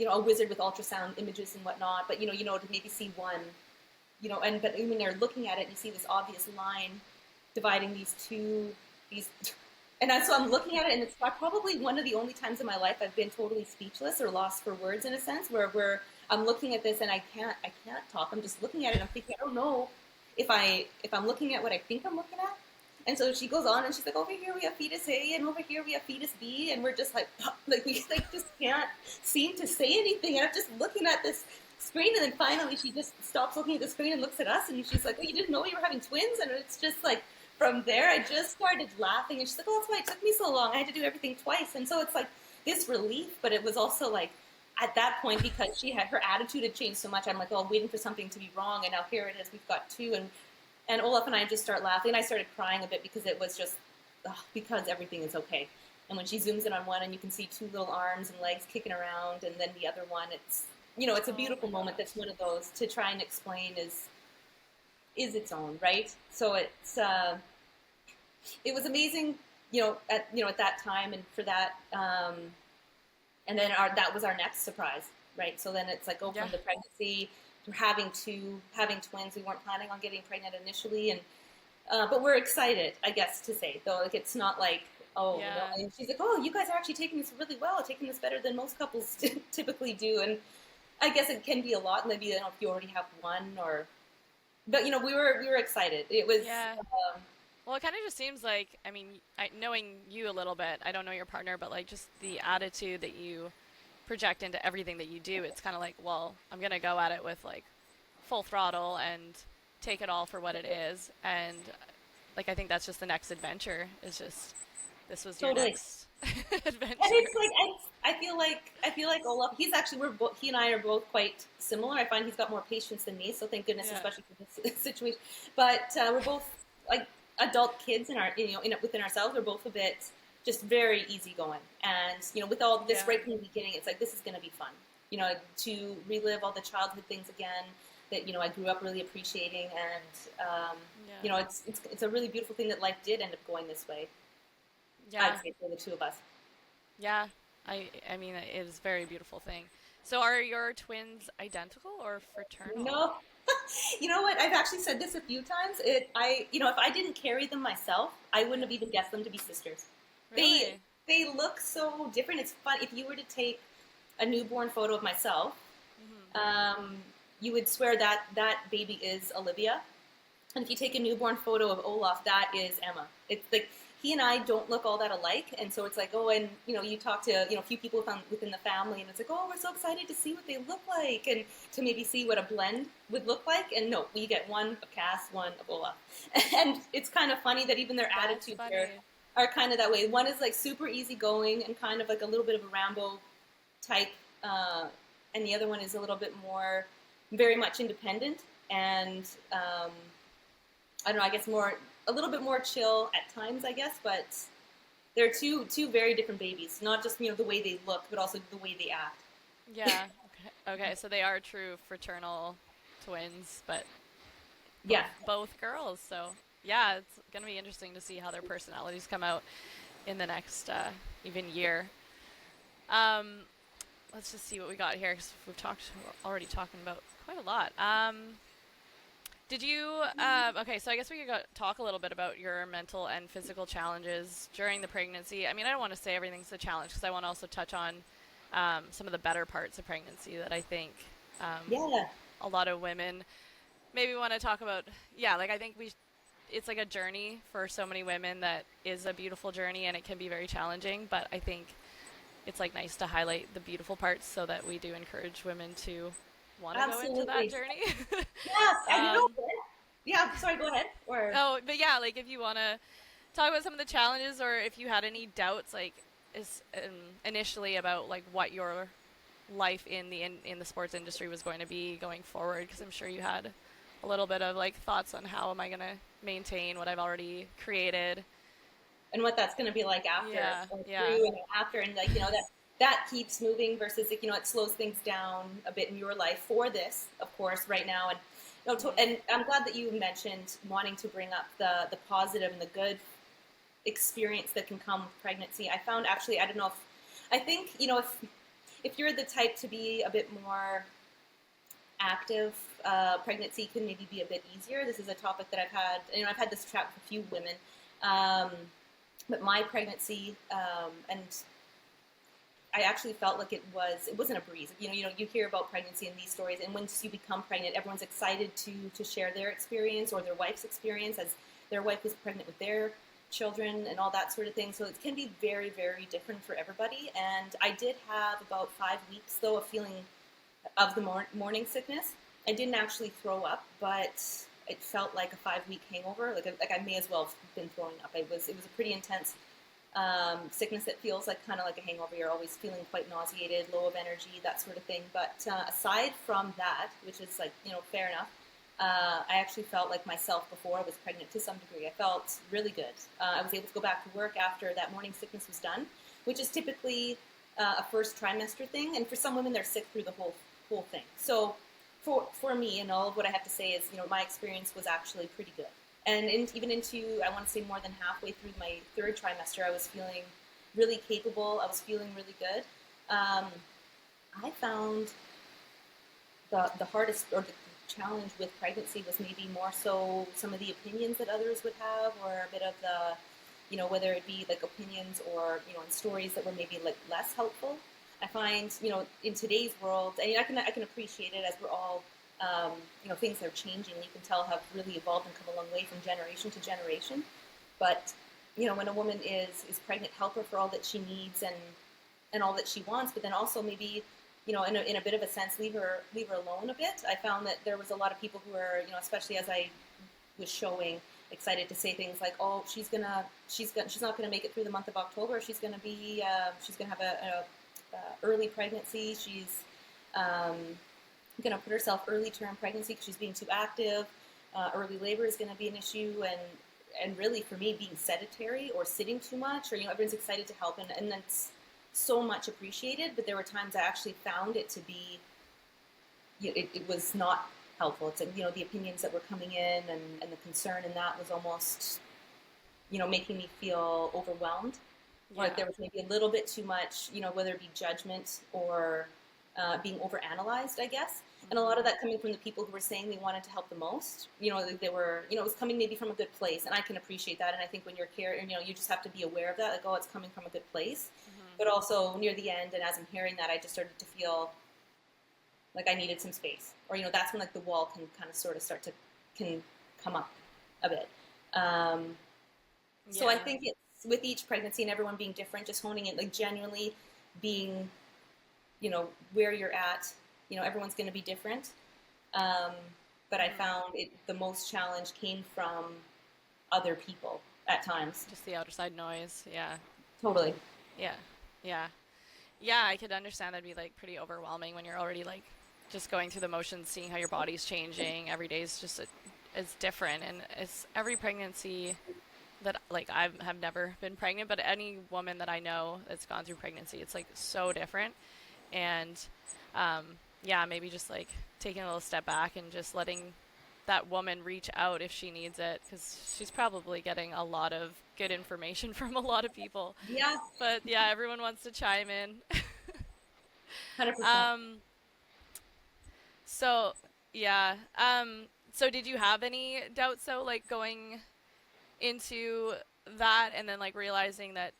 a wizard with ultrasound images and whatnot, but, to maybe see one but when they're looking at it, you see this obvious line dividing these, and so I'm looking at it, and it's probably one of the only times in my life I've been totally speechless or lost for words, in a sense, where I'm looking at this and I can't talk. I'm just looking at it and I'm thinking, I don't know if I'm looking at what I think I'm looking at. And so she goes on and she's like, over here we have fetus A and over here we have fetus B, and we're just like we just can't seem to say anything. And I'm just looking at this screen, and then finally she just stops looking at the screen and looks at us, and she's like, "Oh, you didn't know you were having twins?" And it's just like, from there I just started laughing, and she's like, "Oh, that's why it took me so long. I had to do everything twice." And so it's like this relief, but it was also like, at that point, because her attitude had changed so much, I'm like, oh, I'm waiting for something to be wrong, and now here it is, we've got two. And Olaf and I just start laughing, and I started crying a bit because it was just, because everything is okay. And when she zooms in on one and you can see two little arms and legs kicking around, and then the other one, it's a beautiful moment. That's one of those to try and explain is its own, right? So it was amazing, at that time, and for that, and then that was our next surprise, right? So then it's like, from the pregnancy, having twins. We weren't planning on getting pregnant initially, and but we're excited, I guess, to say, though. Like, it's not like, no. And she's like, oh, you guys are actually taking this really well, taking this better than most couples typically do. And I guess it can be a lot. Maybe, if you already have one, but we were excited. It was. Well, it kind of just seems like, I mean, knowing you a little bit, I don't know your partner, but like just the attitude that you project into everything that you do, it's kind of like, well, I'm going to go at it with like full throttle and take it all for what it is. And like, I think that's just the next adventure, is just, this was your next adventure. And it's like, I feel like Olaf, he and I are both quite similar. I find he's got more patience than me, so thank goodness, especially for this situation. But we're both like adult kids within ourselves. We're both a bit just very easygoing, and with all this right from the beginning, it's like, this is going to be fun. To relive all the childhood things again that I grew up really appreciating, and it's a really beautiful thing that life did end up going this way. Yeah, I'd say for the two of us. Yeah, I mean, it is a very beautiful thing. So, are your twins identical or fraternal? No. You know what? I've actually said this a few times. If I didn't carry them myself, I wouldn't have even guessed them to be sisters. Really? They look so different. It's fun. If you were to take a newborn photo of myself, you would swear that baby is Olivia. And if you take a newborn photo of Olaf, that is Emma. It's like, he and I don't look all that alike, and so it's like, and you talk to a few people within the family, and it's like, oh, we're so excited to see what they look like, and to maybe see what a blend would look like. And no, we get one of Cass, one of Olaf, and it's kind of funny that even their attitudes are kind of that way. One is like super easygoing and kind of like a little bit of a Rambo type, and the other one is a little bit more, very much independent, and I don't know, I guess a little bit more chill at times, I guess, but they're two very different babies. Not just, the way they look, but also the way they act. Yeah. Okay. So they are true fraternal twins, but both girls. So yeah, it's gonna be interesting to see how their personalities come out in the next even year. Let's just see what we got here, because we've already talking about quite a lot. Did you, okay, so I guess we could talk a little bit about your mental and physical challenges during the pregnancy. I mean, I don't want to say everything's a challenge, because I want to also touch on some of the better parts of pregnancy that I think a lot of women maybe want to talk about. Yeah, like, I think it's like a journey for so many women that is a beautiful journey, and it can be very challenging, but I think it's like nice to highlight the beautiful parts so that we do encourage women to want to go into that journey. Sorry, go ahead. But yeah, like, if you want to talk about some of the challenges, or if you had any doubts, like, initially about like what your life in the sports industry was going to be going forward, because I'm sure you had a little bit of like thoughts on how am I going to maintain what I've already created, and what that's going to be like after, and after, and like, that keeps moving versus, like, it slows things down a bit in your life for this, of course, right now. And I'm glad that you mentioned wanting to bring up the positive and the good experience that can come with pregnancy. I found, actually, I don't know I think, if you're the type to be a bit more active pregnancy can maybe be a bit easier. This is a topic that I've had this chat with a few women, but my pregnancy, and I actually felt like it wasn't a breeze. You hear about pregnancy in these stories, and once you become pregnant, everyone's excited to share their experience or their wife's experience as their wife was pregnant with their children and all that sort of thing. So it can be very, very different for everybody. And I did have about 5 weeks, though, of feeling of the morning sickness. I didn't actually throw up, but it felt like a 5-week hangover. Like I may as well have been throwing up. It was a pretty intense sickness that feels like kind of like a hangover. You're always feeling quite nauseated, low of energy, that sort of thing. But aside from that, which is fair enough, I actually felt like myself before I was pregnant to some degree. I felt really good. I was able to go back to work after that morning sickness was done, which is typically a first trimester thing. And for some women, they're sick through the whole thing. So for me, and all of what I have to say is, my experience was actually pretty good. And even into, I want to say more than halfway through my third trimester, I was feeling really capable. I was feeling really good. I found the hardest, or the challenge with pregnancy was maybe more so some of the opinions that others would have, or a bit of the, whether it be like opinions or, and stories that were maybe like less helpful. I find, in today's world, I can appreciate it as we're all, things are changing. You can tell have really evolved and come a long way from generation to generation. But, when a woman is pregnant, help her for all that she needs and all that she wants, but then also maybe, in a bit of a sense, leave her alone a bit. I found that there was a lot of people who were, especially as I was showing, excited to say things like, "Oh, she's not gonna make it through the month of October. She's gonna have a early pregnancy. She's going to put herself early term pregnancy because she's being too active. Early labor is going to be an issue, and really for me, being sedentary or sitting too much, or everyone's excited to help, and that's so much appreciated. But there were times I actually found it to be, it was not helpful. It's like, the opinions that were coming in and the concern, and that was almost, making me feel overwhelmed. Yeah. Like there was maybe a little bit too much, whether it be judgment or being overanalyzed, I guess. And a lot of that coming from the people who were saying they wanted to help the most. They were, it was coming maybe from a good place, and I can appreciate that. And I think when you're caring, you just have to be aware of that, like, oh, it's coming from a good place. Mm-hmm. But also near the end, and as I'm hearing that, I just started to feel like I needed some space, or that's when like the wall can kind of sort of can come up a bit. So I think it's with each pregnancy and everyone being different, just honing it, like genuinely being, where you're at. Everyone's going to be different. But I found the most challenge came from other people at times. Just the outside noise. Yeah. Totally. Yeah. Yeah. Yeah. I could understand that'd be like pretty overwhelming when you're already like just going through the motions, seeing how your body's changing. Every day is just it's different, and it's every pregnancy that like I have never been pregnant, but any woman that I know that's gone through pregnancy, it's like so different. And maybe just like taking a little step back and just letting that woman reach out if she needs it, because she's probably getting a lot of good information from a lot of people. Yeah. But yeah, everyone wants to chime in. 100%. So yeah. So did you have any doubts though, like going into that and then like realizing that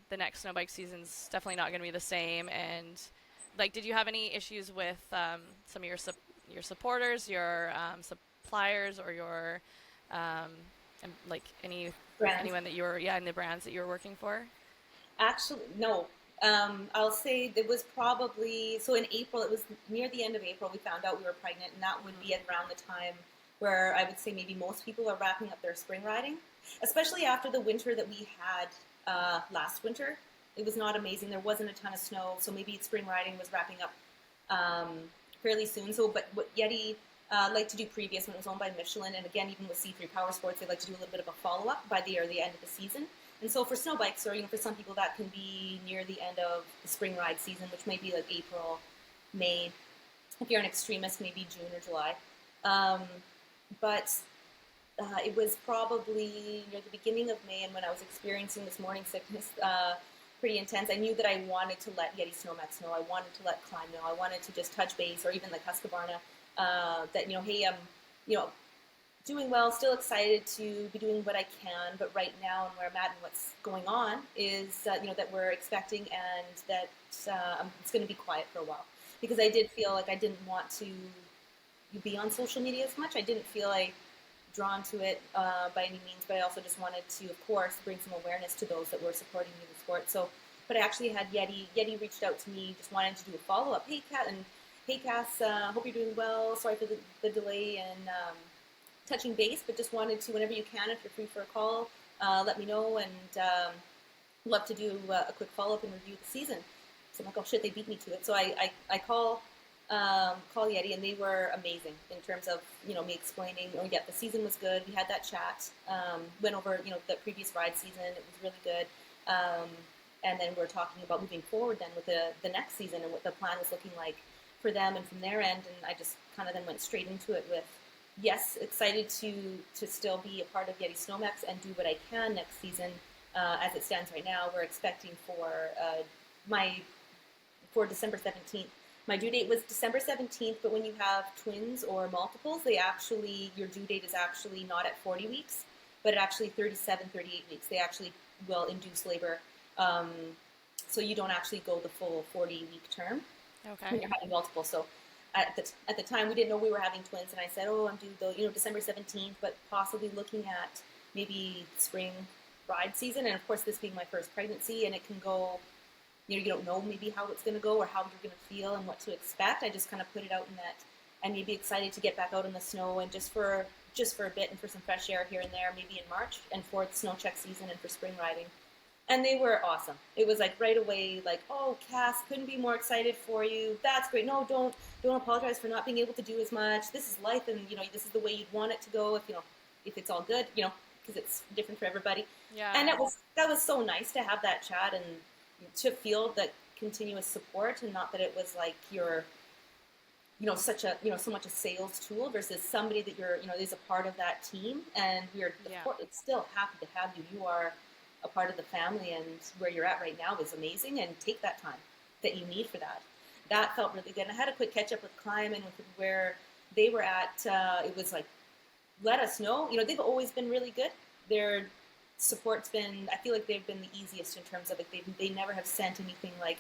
the next snowbike season's definitely not going to be the same, and like did you have any issues with some of your supporters, your suppliers, or your like anyone that you were in the brands that you were working for? Actually, no. I'll say it was probably, so in April, it was near the end of April, we found out we were pregnant, and that would be at around the time where I would say maybe most people are wrapping up their spring riding, especially after the winter that we had last winter. It was not amazing. There wasn't a ton of snow, so maybe spring riding was wrapping up fairly soon. So, but what Yeti liked to do previous, when it was owned by Michelin, and again, even with C3 Power Sports, they like to do a little bit of a follow-up by the end of the season. And so for snow bikes, or for some people, that can be near the end of the spring ride season, which may be like April, May. If you're an extremist, maybe June or July. But it was probably near the beginning of May, and when I was experiencing this morning sickness, pretty intense, I knew that I wanted to let Yeti Snowmax know. I wanted to let Climb know. I wanted to just touch base, or even like Husqvarna, that hey, I'm you know doing well, still excited to be doing what I can, but right now and where I'm at and what's going on is that we're expecting and that it's going to be quiet for a while because I did feel like I didn't want to be on social media as much. I didn't feel like drawn to it by any means, but I also just wanted to, of course, bring some awareness to those that were supporting me in the sport. So, but I actually had Yeti. Yeti reached out to me, just wanted to do a follow up. Hey, Kat, and hey, Cass. Hope you're doing well. Sorry for the delay and touching base, but just wanted to, whenever you can, if you're free for a call, let me know, and love to do a quick follow up and review the season. So I'm like, oh shit, they beat me to it. So I call Yeti, and they were amazing in terms of me explaining. Oh yeah, the season was good. We had that chat. Went over the previous ride season. It was really good. And then we're talking about moving forward then with the next season and what the plan was looking like for them and from their end. And I just kind of then went straight into it with, yes, excited to still be a part of Yeti Snowmax and do what I can next season. As it stands right now, we're expecting my for December 17th. My due date was December 17th, but when you have twins or multiples, your due date is actually not at 40 weeks, but at actually 37, 38 weeks. They actually will induce labor. So you don't actually go the full 40-week term when you're having multiple. So at the time, we didn't know we were having twins, and I said, oh, I'm due December 17th, but possibly looking at maybe spring ride season. And of course, this being my first pregnancy, and it can go, you don't know maybe how it's going to go or how you're going to feel and what to expect. I just kind of put it out in that, and maybe excited to get back out in the snow and just for a bit and for some fresh air here and there, maybe in March and for the snow check season and for spring riding. And they were awesome. It was like right away, like, oh, Cass, couldn't be more excited for you. That's great. No, don't apologize for not being able to do as much. This is life, and this is the way you'd want it to go. If it's all good, because it's different for everybody. Yeah. And that was so nice to have that chat and to feel that continuous support, and not that it was like you're such a so much a sales tool versus somebody that you're is a part of that team, and we're it's still happy to have you. You are a part of the family, and where you're at right now is amazing, and take that time that you need for that. That felt really good. And I had a quick catch up with Climb and with where they were at. It was like, let us know. They've always been really good. Their support's been, I feel like they've been the easiest in terms of it. They never have sent anything like,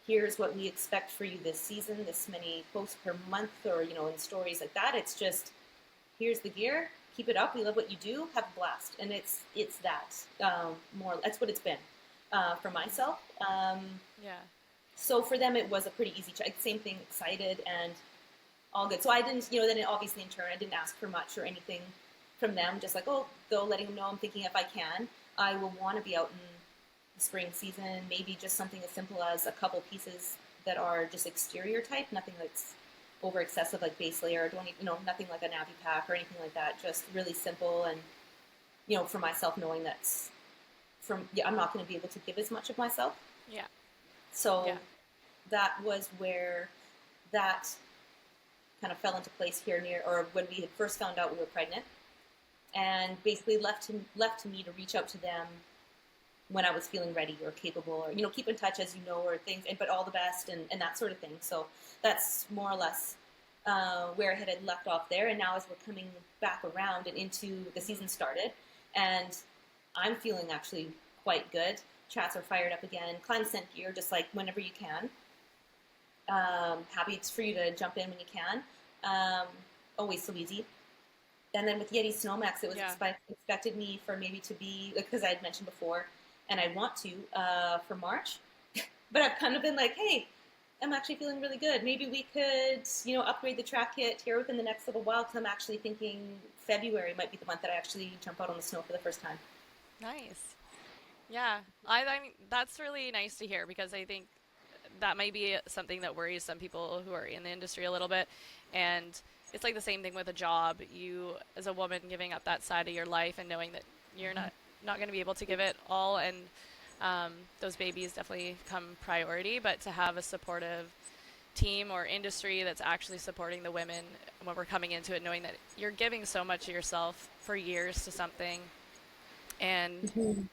here's what we expect for you this season, this many posts per month, or in stories like that. It's just, here's the gear, keep it up, we love what you do, have a blast. And it's that more, that's what it's been for myself. Yeah. So for them it was a pretty easy check. Same thing, excited and all good. So I didn't, then obviously in turn I didn't ask for much or anything from them, just like, oh, though letting them know I'm thinking if I can, I will want to be out in the spring season, maybe just something as simple as a couple pieces that are just exterior type, nothing that's over excessive like base layer, nothing like a navy pack or anything like that, just really simple. And for myself, knowing that's I'm not going to be able to give as much of myself. Yeah. So that was where that kind of fell into place here or when we had first found out we were pregnant, and basically left to me to reach out to them when I was feeling ready or capable, or keep in touch as or things, but all the best and that sort of thing. So that's more or less where it had left off there. And now as we're coming back around and into the season started, and I'm feeling actually quite good. Chats are fired up again. Climb sent gear just like whenever you can. Happy for you to jump in when you can. Always so easy. And then with Yeti Snowmax, it was expected me for maybe to be, because I had mentioned before, and I want to for March, but I've kind of been like, hey, I'm actually feeling really good. Maybe we could, upgrade the track kit here within the next little while, because I'm actually thinking February might be the month that I actually jump out on the snow for the first time. Nice. Yeah, I mean, that's really nice to hear, because I think that might be something that worries some people who are in the industry a little bit. And it's like the same thing with a job. You, as a woman, giving up that side of your life and knowing that you're not going to be able to give it all, and those babies definitely come priority. But to have a supportive team or industry that's actually supporting the women when we're coming into it, knowing that you're giving so much of yourself for years to something, and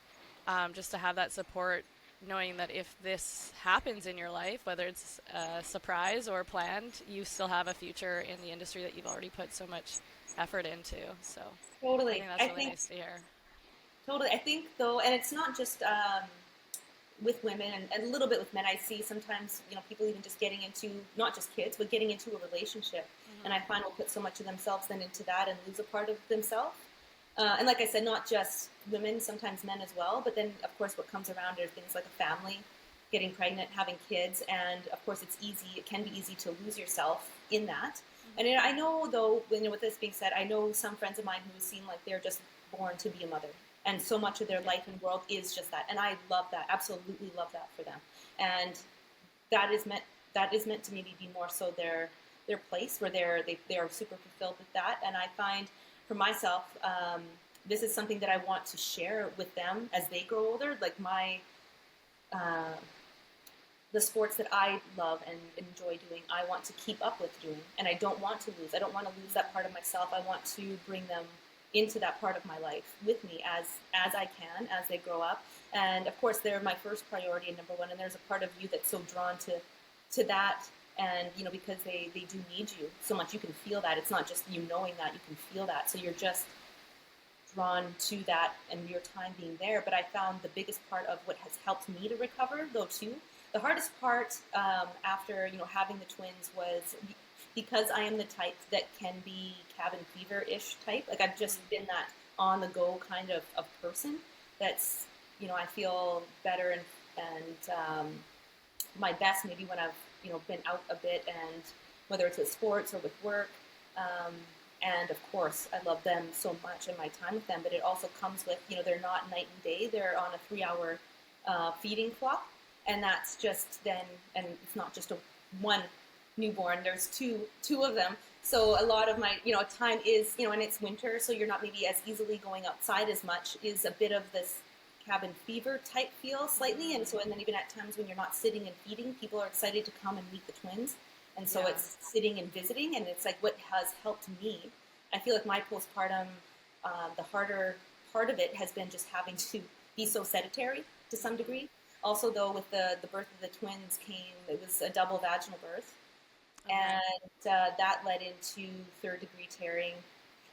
just to have that support knowing that if this happens in your life, whether it's a surprise or planned, you still have a future in the industry that you've already put so much effort into. So I Totally. think that's I really think nice to hear. totally. I think though, and it's not just with women and a little bit with men. I see sometimes, people even just getting into not just kids, but getting into a relationship, and I find will put so much of themselves then into that and lose a part of themselves. And like I said, not just women, sometimes men as well. But then, of course, what comes around are things like a family, getting pregnant, having kids, and of course, it's easy. It can be easy to lose yourself in that. And I know, though, with this being said, I know some friends of mine who seem like they're just born to be a mother, and so much of their life and world is just that. And I love that, absolutely love that for them. And that is meant to maybe be more so their place where they are super fulfilled with that. And I find for myself, this is something that I want to share with them as they grow older. Like uh, the sports that I love and enjoy doing, I want to keep up with doing, and I don't want to lose. I don't want to lose that part of myself. I want to bring them into that part of my life with me as I can as they grow up. And of course, they're my first priority and number one. And there's a part of you that's so drawn to that. And because they do need you so much, you can feel that. It's not just you knowing that, you can feel that. So you're just drawn to that and your time being there. But I found the biggest part of what has helped me to recover, though, too, the hardest part after having the twins was because I am the type that can be cabin fever-ish type. Like I've just been that on the go kind of person. That's I feel better and my best maybe when I've been out a bit, and whether it's with sports or with work. And of course, I love them so much and my time with them, but it also comes with, they're not night and day. They're on a 3-hour feeding clock. And that's just then, and it's not just one newborn, there's two of them. So a lot of my, time is, and it's winter, so you're not maybe as easily going outside as much, is a bit of this cabin fever type feel slightly. And then even at times when you're not sitting and feeding, people are excited to come and meet the twins. And so it's sitting and visiting, and it's like what has helped me. I feel like my postpartum, the harder part of it has been just having to be so sedentary to some degree. Also, though, with the birth of the twins it was a double vaginal birth. Okay. And that led into third-degree tearing.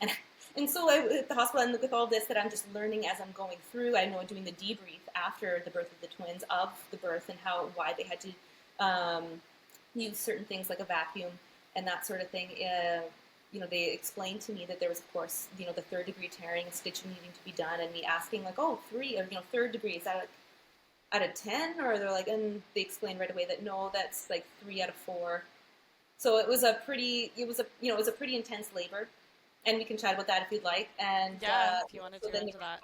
And so at the hospital, and with all this that I'm just learning as I'm going through, I know doing the debrief after the birth of the twins of the birth and why they had to use certain things like a vacuum and that sort of thing. They explained to me that there was, of course, the third-degree tearing, stitching needing to be done, and me asking like, oh, 3, or third degree, is that like out of 10? Or they're like, and they explained right away that no, that's like 3 out of 4. So it was a pretty intense labor, and we can chat about that if you'd like. And If you wanted so to then get into that.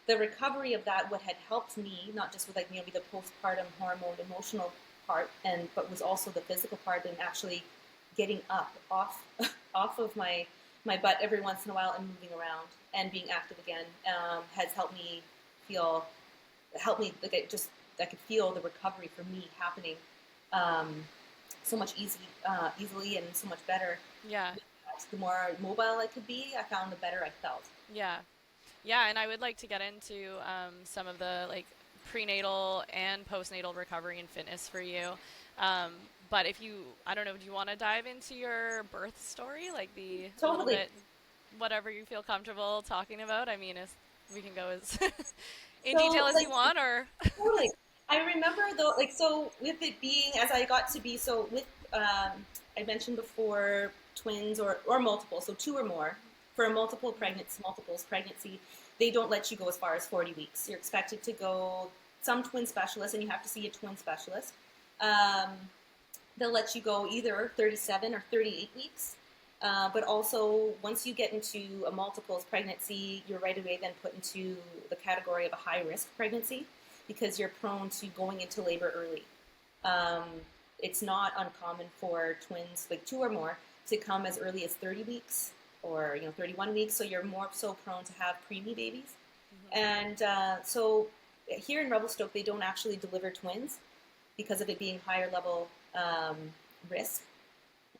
The recovery of that, what had helped me, not just with the postpartum hormone emotional part, but was also the physical part, and actually getting up off of my butt every once in a while and moving around and being active again, has helped me like I could feel the recovery for me happening so much easily and so much better. Yeah. The more mobile I could be, I found the better I felt. Yeah. Yeah, and I would like to get into some of the like prenatal and postnatal recovery and fitness for you. But if you, I don't know, do you want to dive into your birth story, like a little Totally. bit, whatever you feel comfortable talking about? I mean, we can go as in So, detail as you want, or totally. I remember though, so with it being as I got to be, so with I mentioned before twins or multiple, so 2 or more for a multiples pregnancy, they don't let you go as far as 40 weeks. You're expected to go some twin specialists, and you have to see a twin specialist. They'll let you go either 37 or 38 weeks. But also, once you get into a multiples pregnancy, you're right away then put into the category of a high-risk pregnancy because you're prone to going into labor early. It's not uncommon for twins, like 2 or more, to come as early as 30 weeks or 31 weeks, so you're more so prone to have preemie babies. And so here in Revelstoke, they don't actually deliver twins because of it being higher level risk.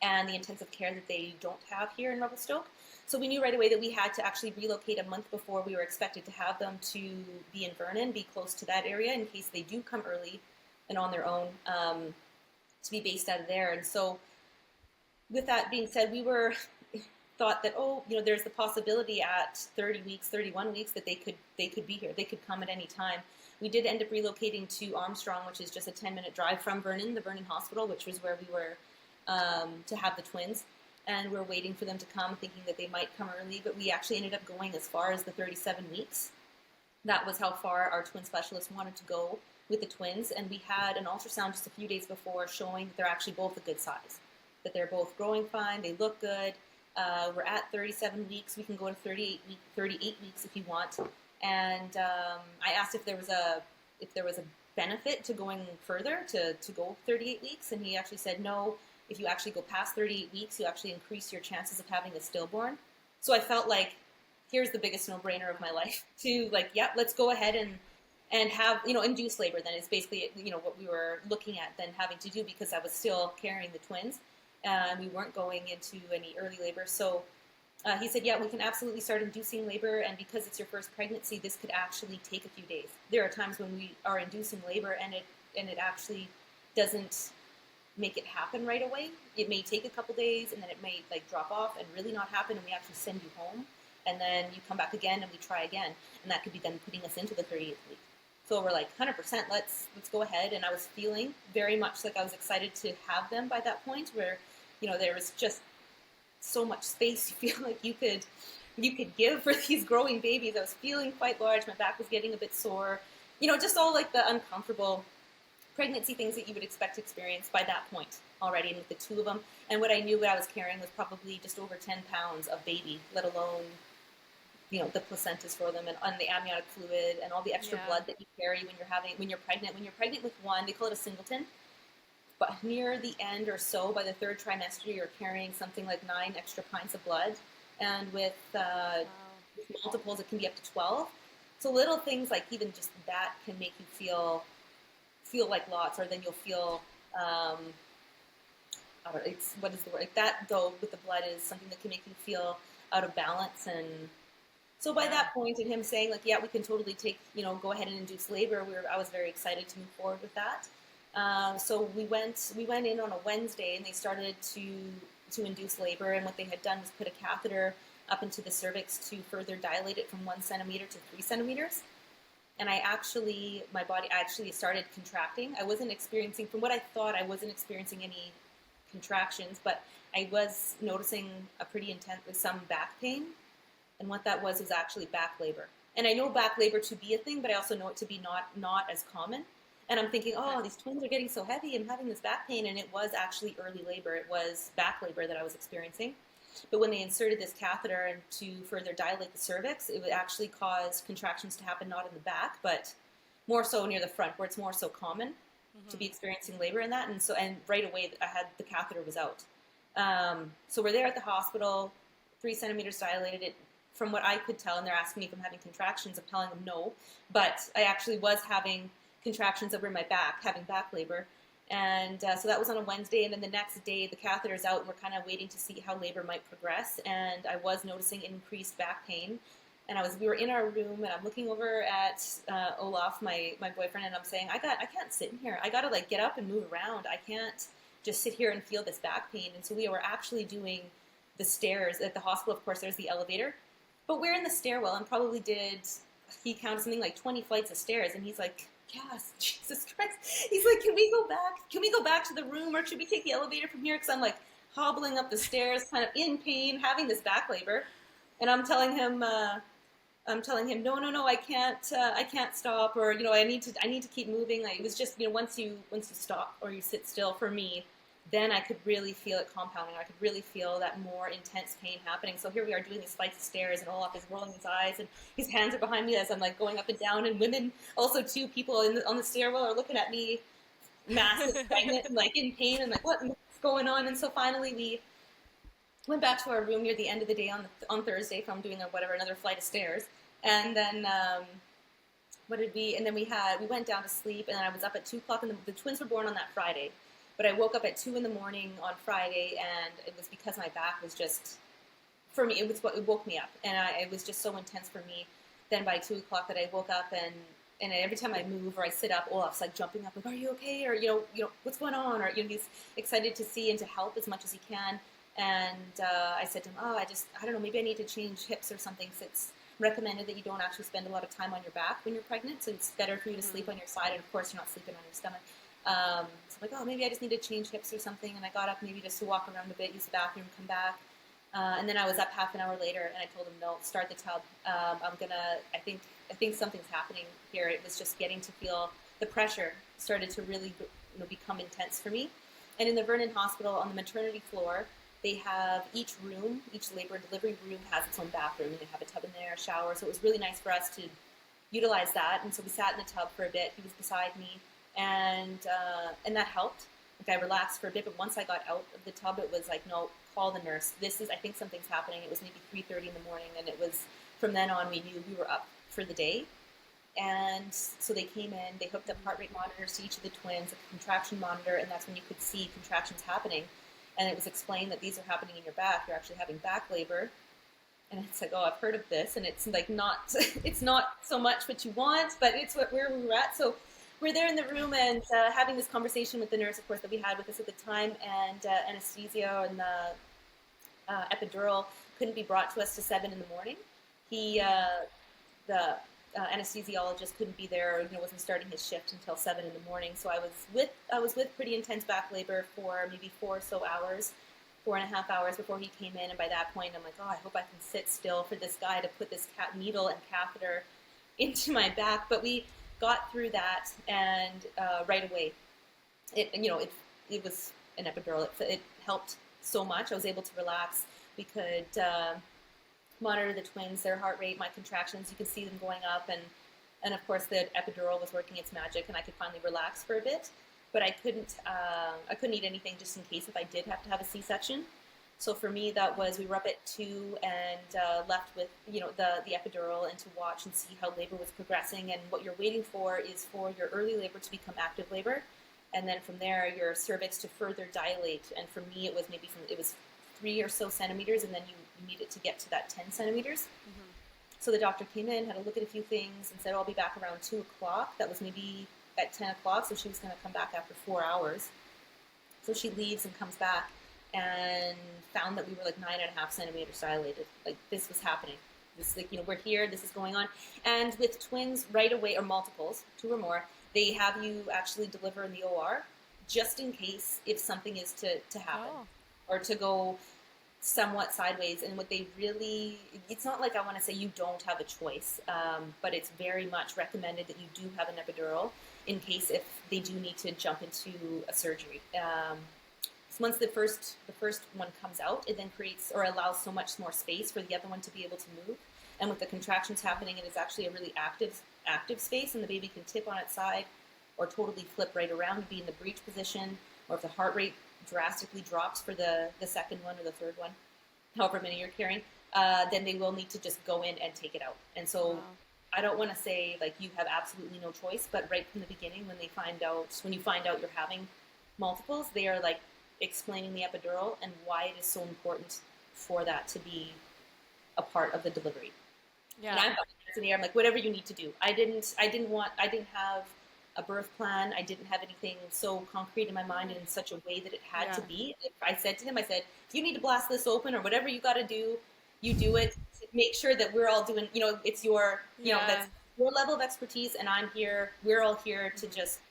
and the intensive care that they don't have here in Revelstoke. So we knew right away that we had to actually relocate a month before we were expected to have them to be in Vernon, be close to that area in case they do come early and on their own, to be based out of there. And so with that being said, we were thought that, there's the possibility at 30 weeks, 31 weeks that they could be here. They could come at any time. We did end up relocating to Armstrong, which is just a 10-minute drive from Vernon, the Vernon Hospital, which was where we were to have the twins. And we're waiting for them to come, thinking that they might come early, but we actually ended up going as far as the 37 weeks. That was how far our twin specialist wanted to go with the twins, and we had an ultrasound just a few days before showing that they're actually both a good size, that they're both growing fine, they look good. We're at 37 weeks. We can go to 38 weeks if you want. And I asked if there was a benefit to going further, to go 38 weeks, and he actually said no. If you actually go past 38 weeks, you actually increase your chances of having a stillborn. So I felt like, here's the biggest no-brainer of my life, to let's go ahead and have, induced labor. Then it's basically, what we were looking at then having to do, because I was still carrying the twins. We weren't going into any early labor. So he said, yeah, we can absolutely start inducing labor. And because it's your first pregnancy, this could actually take a few days. There are times when we are inducing labor and it actually doesn't make it happen right away. It may take a couple days, and then it may drop off and really not happen, and we actually send you home, and then you come back again and we try again, and that could be then putting us into the 38th week. So we're 100%, let's go ahead. And I was feeling very much like I was excited to have them by that point, where there was just so much space you feel like you could give for these growing babies. I was feeling quite large. My back was getting a bit sore. Just all the uncomfortable pregnancy things that you would expect to experience by that point already, and with the two of them. And what I knew what I was carrying was probably just over 10 pounds of baby, let alone, the placentas for them, and the amniotic fluid and all the extra blood that you carry when you're pregnant. When you're pregnant with one, they call it a singleton. But near the end or so, by the third trimester, you're carrying something like 9 extra pints of blood. And with multiples, it can be up to 12. So little things like even just that can make you feel like lots, or then you'll feel, what is the word? That, though, with the blood is something that can make you feel out of balance. And so by that point, and him saying, yeah, we can totally go ahead and induce labor, I was very excited to move forward with that. So we went in on a Wednesday, and they started to induce labor, and what they had done was put a catheter up into the cervix to further dilate it from 1 centimeter to 3 centimeters. And my body actually started contracting. I wasn't experiencing, from what I thought, I wasn't experiencing any contractions, but I was noticing a pretty intense, some back pain. And what that was actually back labor. And I know back labor to be a thing, but I also know it to be not as common. And I'm thinking, these twins are getting so heavy, I'm having this back pain, and it was actually early labor. It was back labor that I was experiencing. But when they inserted this catheter and to further dilate the cervix, it would actually cause contractions to happen not in the back, but more so near the front, where it's more so common to be experiencing labor in that. And right away, the catheter was out. So we're there at the hospital, 3 centimeters dilated. It, from what I could tell, and they're asking me if I'm having contractions, I'm telling them no. But I actually was having contractions over my back, having back labor. And so that was on a Wednesday, and then the next day the catheter's out, and we're kind of waiting to see how labor might progress. And I was noticing increased back pain, and we were in our room, and I'm looking over at Olaf, my boyfriend, and I'm saying, I can't sit in here. I gotta get up and move around. I can't just sit here and feel this back pain. And so we were actually doing the stairs at the hospital. Of course, there's the elevator, but we're in the stairwell, and he counted something like 20 flights of stairs, and he's like, yes, Jesus Christ. He's like, can we go back? Can we go back to the room, or should we take the elevator from here? Because I'm hobbling up the stairs, kind of in pain, having this back labor. And I'm telling him, no, I can't stop, or I need to keep moving. It was just, once you stop or you sit still, for me, then I could really feel it compounding. I could really feel that more intense pain happening. So here we are doing these flights of stairs, and Olaf is rolling his eyes, and his hands are behind me as I'm going up and down. And women, also two people on the stairwell, are looking at me, massive, pregnant, and in pain, and what's going on? And so finally we went back to our room near the end of the day on Thursday from doing another flight of stairs. And then we went down to sleep, and then I was up at 2:00, and the twins were born on that Friday. But I woke up at 2 in the morning on Friday, and it was because my back was just, for me, it woke me up, and it was just so intense for me. Then by 2 o'clock that I woke up, and every time I move or I sit up, Olaf's like jumping up, like, "Are you okay?" Or what's going on? Or he's excited to see and to help as much as he can. And I said to him, "Oh, I don't know, maybe I need to change hips or something. So it's recommended that you don't actually spend a lot of time on your back when you're pregnant, so it's better for you to sleep on your side, and of course you're not sleeping on your stomach." So I'm like, "Oh, maybe I just need to change hips or something." And I got up maybe just to walk around a bit, use the bathroom, come back. And then I was up half an hour later, and I told him, "No, start the tub. I think something's happening here." It was just getting to feel the pressure started to really become intense for me. And in the Vernon Hospital, on the maternity floor, they have each labor and delivery room has its own bathroom, and they have a tub in there, a shower. So it was really nice for us to utilize that. And so we sat in the tub for a bit. He was beside me, and that helped. Like, I relaxed for a bit, but once I got out of the tub, it was like, "No, call the nurse. I think something's happening." It was maybe 3:30 in the morning, and it was from then on we knew we were up for the day. And so they came in, they hooked up heart rate monitors to each of the twins, a contraction monitor, and that's when you could see contractions happening. And it was explained that these are happening in your back. You're actually having back labor. And it's like, "Oh, I've heard of this," and it's like not, it's not so much what you want, but it's where we were at. So we're there in the room and having this conversation with the nurse, of course, that we had with us at the time, and anesthesia and the epidural couldn't be brought to us to 7 in the morning. The anesthesiologist couldn't be there, wasn't starting his shift until 7 in the morning. So I was with pretty intense back labor for maybe 4.5 hours before he came in. And by that point, I'm like, "Oh, I hope I can sit still for this guy to put this needle and catheter into my back." But we got through that, and right away, it was an epidural. It helped so much. I was able to relax. We could monitor the twins, their heart rate, my contractions. You could see them going up, and of course the epidural was working its magic, and I could finally relax for a bit. But I couldn't eat anything just in case if I did have to have a C-section. So for me, that was, we were up at 2 and left with the epidural, and to watch and see how labor was progressing. And what you're waiting for is for your early labor to become active labor, and then from there your cervix to further dilate. And for me, it was 3 or so centimeters, and then you need it to get to that 10 centimeters. Mm-hmm. So the doctor came in, had a look at a few things, and said, "Oh, I'll be back around 2 o'clock. That was maybe at 10 o'clock, so she was going to come back after 4 hours. So she leaves and comes back and found that we were like 9.5 centimeters dilated. Like, this was happening. This, we're here, this is going on. And with twins right away, or multiples, 2 or more, they have you actually deliver in the OR just in case if something is to happen or to go somewhat sideways. And what they really, it's not like I want to say you don't have a choice, but it's very much recommended that you do have an epidural in case if they do need to jump into a surgery. So once the first one comes out, it then creates or allows so much more space for the other one to be able to move. And with the contractions happening, it is actually a really active space, and the baby can tip on its side or totally flip right around and be in the breech position, or if the heart rate drastically drops for the second one or the third one, however many you're carrying, then they will need to just go in and take it out. And so I don't want to say like you have absolutely no choice, but right from the beginning, when you find out you're having multiples, they are like explaining the epidural and why it is so important for that to be a part of the delivery. Yeah. And I'm in the air. I'm like, whatever you need to do. I didn't have a birth plan. I didn't have anything so concrete in my mind and in such a way that it had to be. I said to him, if you need to blast this open or whatever you got to do, you do it. Make sure that we're all doing, it's your, that's your level of expertise, and I'm here. We're all here to just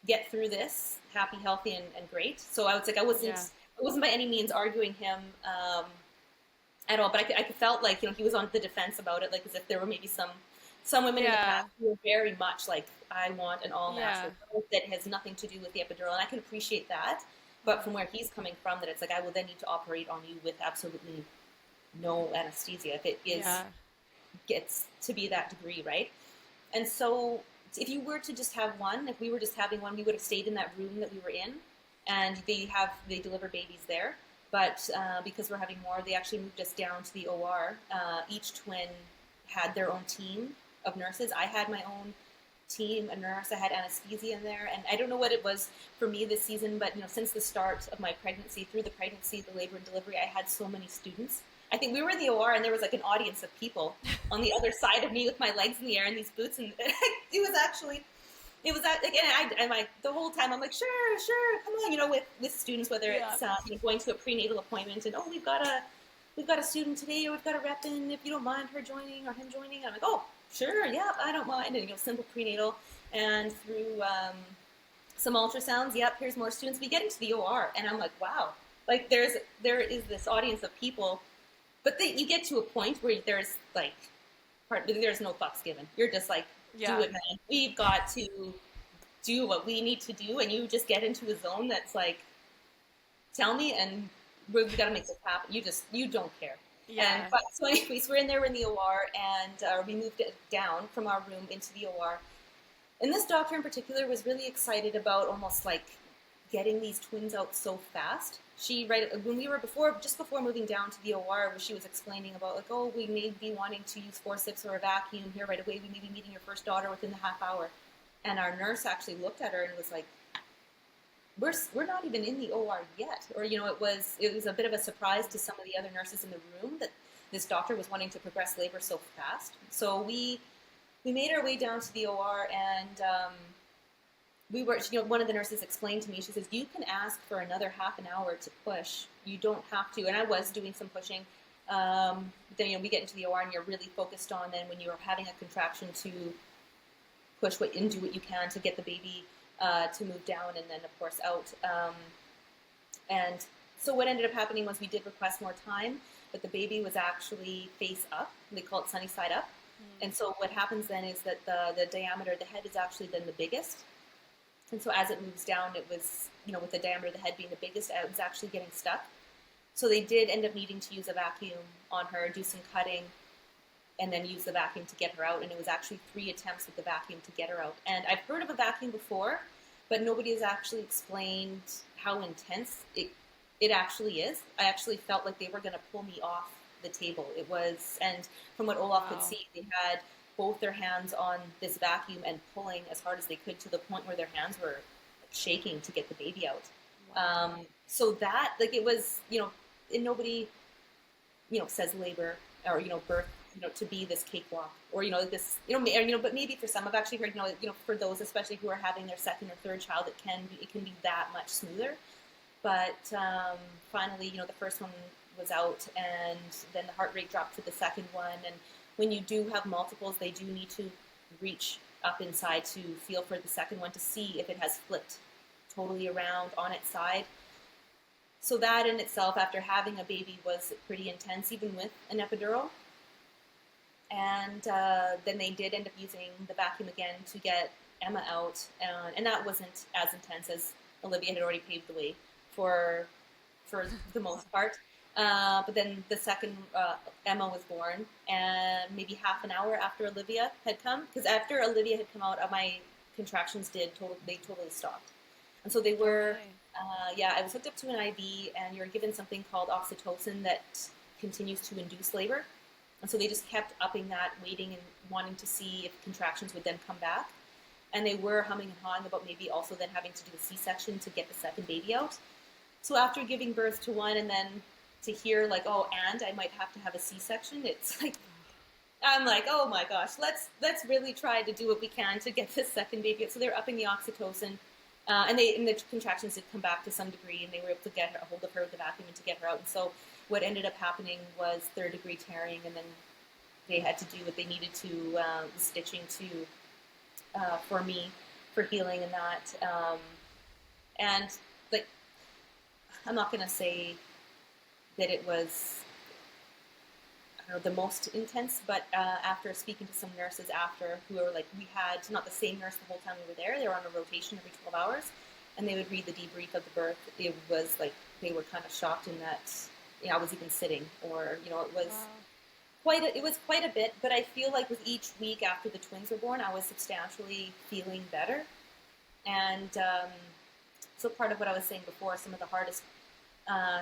get through this happy, healthy, and great. So I was like, I wasn't by any means arguing him at all, but I felt like, he was on the defense about it, like as if there were maybe some women in the past who were very much like, I want an all-natural birth that has nothing to do with the epidural, and I can appreciate that. But from where he's coming from, that it's like, I will then need to operate on you with absolutely no anesthesia if it gets to be that degree, right? And so if you were to just have one, if we were just having one, we would have stayed in that room that we were in, and they deliver babies there. But because we're having more, they actually moved us down to the OR. Each twin had their own team of nurses. I had my own team, a nurse. I had anesthesia in there, and I don't know what it was for me this season, but since the start of my pregnancy, through the pregnancy, the labor and delivery, I had so many students. I think we were in the OR, and there was like an audience of people on the other side of me with my legs in the air and these boots, and it was actually. It was that again. I'm like the whole time. I'm like, sure, come on. With students, whether it's going to a prenatal appointment, and we've got a student today, or we've got a rep in. If you don't mind her joining or him joining, and I'm like, oh, sure, yeah, I don't mind. And simple prenatal, and through some ultrasounds. Yep, here's more students. We get into the OR, and I'm like, wow, like there is this audience of people, but you get to a point where there's no fucks given. You're just like, do it, man. We've got to do what we need to do, and you just get into a zone that's like, tell me, and we've got to make this happen. You don't care. Yeah. So anyways, we're in there in the OR, and we moved it down from our room into the OR. And this doctor in particular was really excited about almost like getting these twins out so fast. When we were just before moving down to the OR, she was explaining about like, oh, we may be wanting to use forceps or a vacuum here right away. We may be meeting your first daughter within the half hour. And our nurse actually looked at her and was like, we're not even in the OR yet. Or, it was a bit of a surprise to some of the other nurses in the room that this doctor was wanting to progress labor so fast. So we made our way down to the OR, and we were, one of the nurses explained to me, she says, you can ask for another half an hour to push. You don't have to. And I was doing some pushing. Then, we get into the OR, and you're really focused on then when you're having a contraction to push and do what you can to get the baby to move down and then, of course, out. And so what ended up happening was we did request more time, but the baby was actually face up. They call it sunny side up. And so what happens then is that the diameter of the head is actually then the biggest. And so as it moves down, it was, with the diameter of the head being the biggest, it was actually getting stuck. So they did end up needing to use a vacuum on her, do some cutting, and then use the vacuum to get her out. And it was actually 3 attempts with the vacuum to get her out. And I've heard of a vacuum before, but nobody has actually explained how intense it actually is. I actually felt like they were going to pull me off the table. It was, and from what Olaf could see, they had both their hands on this vacuum and pulling as hard as they could to the point where their hands were shaking to get the baby out. Wow. So that, like, it was, and nobody, says labor or, birth, to be this cakewalk or, this, but maybe for some I've actually heard, for those especially who are having their second or third child, it can be that much smoother. But finally, the first one was out, and then the heart rate dropped to the second one. And when you do have multiples, they do need to reach up inside to feel for the second one to see if it has flipped totally around on its side. So that in itself, after having a baby, was pretty intense, even with an epidural. And then they did end up using the vacuum again to get Emma out, and that wasn't as intense, as Olivia had already paved the way for the most part. But then the second Emma was born, and maybe half an hour after Olivia had come, because after Olivia had come out, my contractions totally stopped. And so they were, I was hooked up to an IV, and you're given something called oxytocin that continues to induce labor. And so they just kept upping that, waiting and wanting to see if contractions would then come back. And they were humming and hawing about maybe also then having to do a C-section to get the second baby out. So after giving birth to one, and then to hear like, oh, and I might have to have a C-section, it's like, I'm like, oh my gosh, let's really try to do what we can to get this second baby out. So they're upping the oxytocin, and the contractions did come back to some degree, and they were able to get a hold of her with the vacuum and to get her out. And so what ended up happening was third-degree tearing, and then they had to do what they needed to, the stitching for me, for healing and that. And, like, I'm not going to say that it was, I don't know, the most intense, but after speaking to some nurses after, who were like, we had, not the same nurse the whole time we were there, they were on a rotation every 12 hours, and they would read the debrief of the birth. It was like, they were kind of shocked in that, I was even sitting, or, it was quite a bit, but I feel like with each week after the twins were born, I was substantially feeling better. And so part of what I was saying before, some of the hardest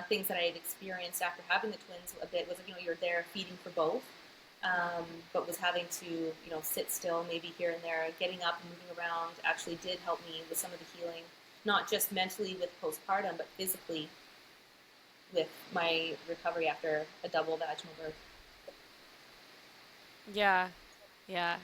things that I had experienced after having the twins a bit was, you're there feeding for both. but was having to, sit still maybe here and there. Getting up and moving around actually did help me with some of the healing, not just mentally with postpartum, but physically with my recovery after a double vaginal birth. Yeah. Yeah.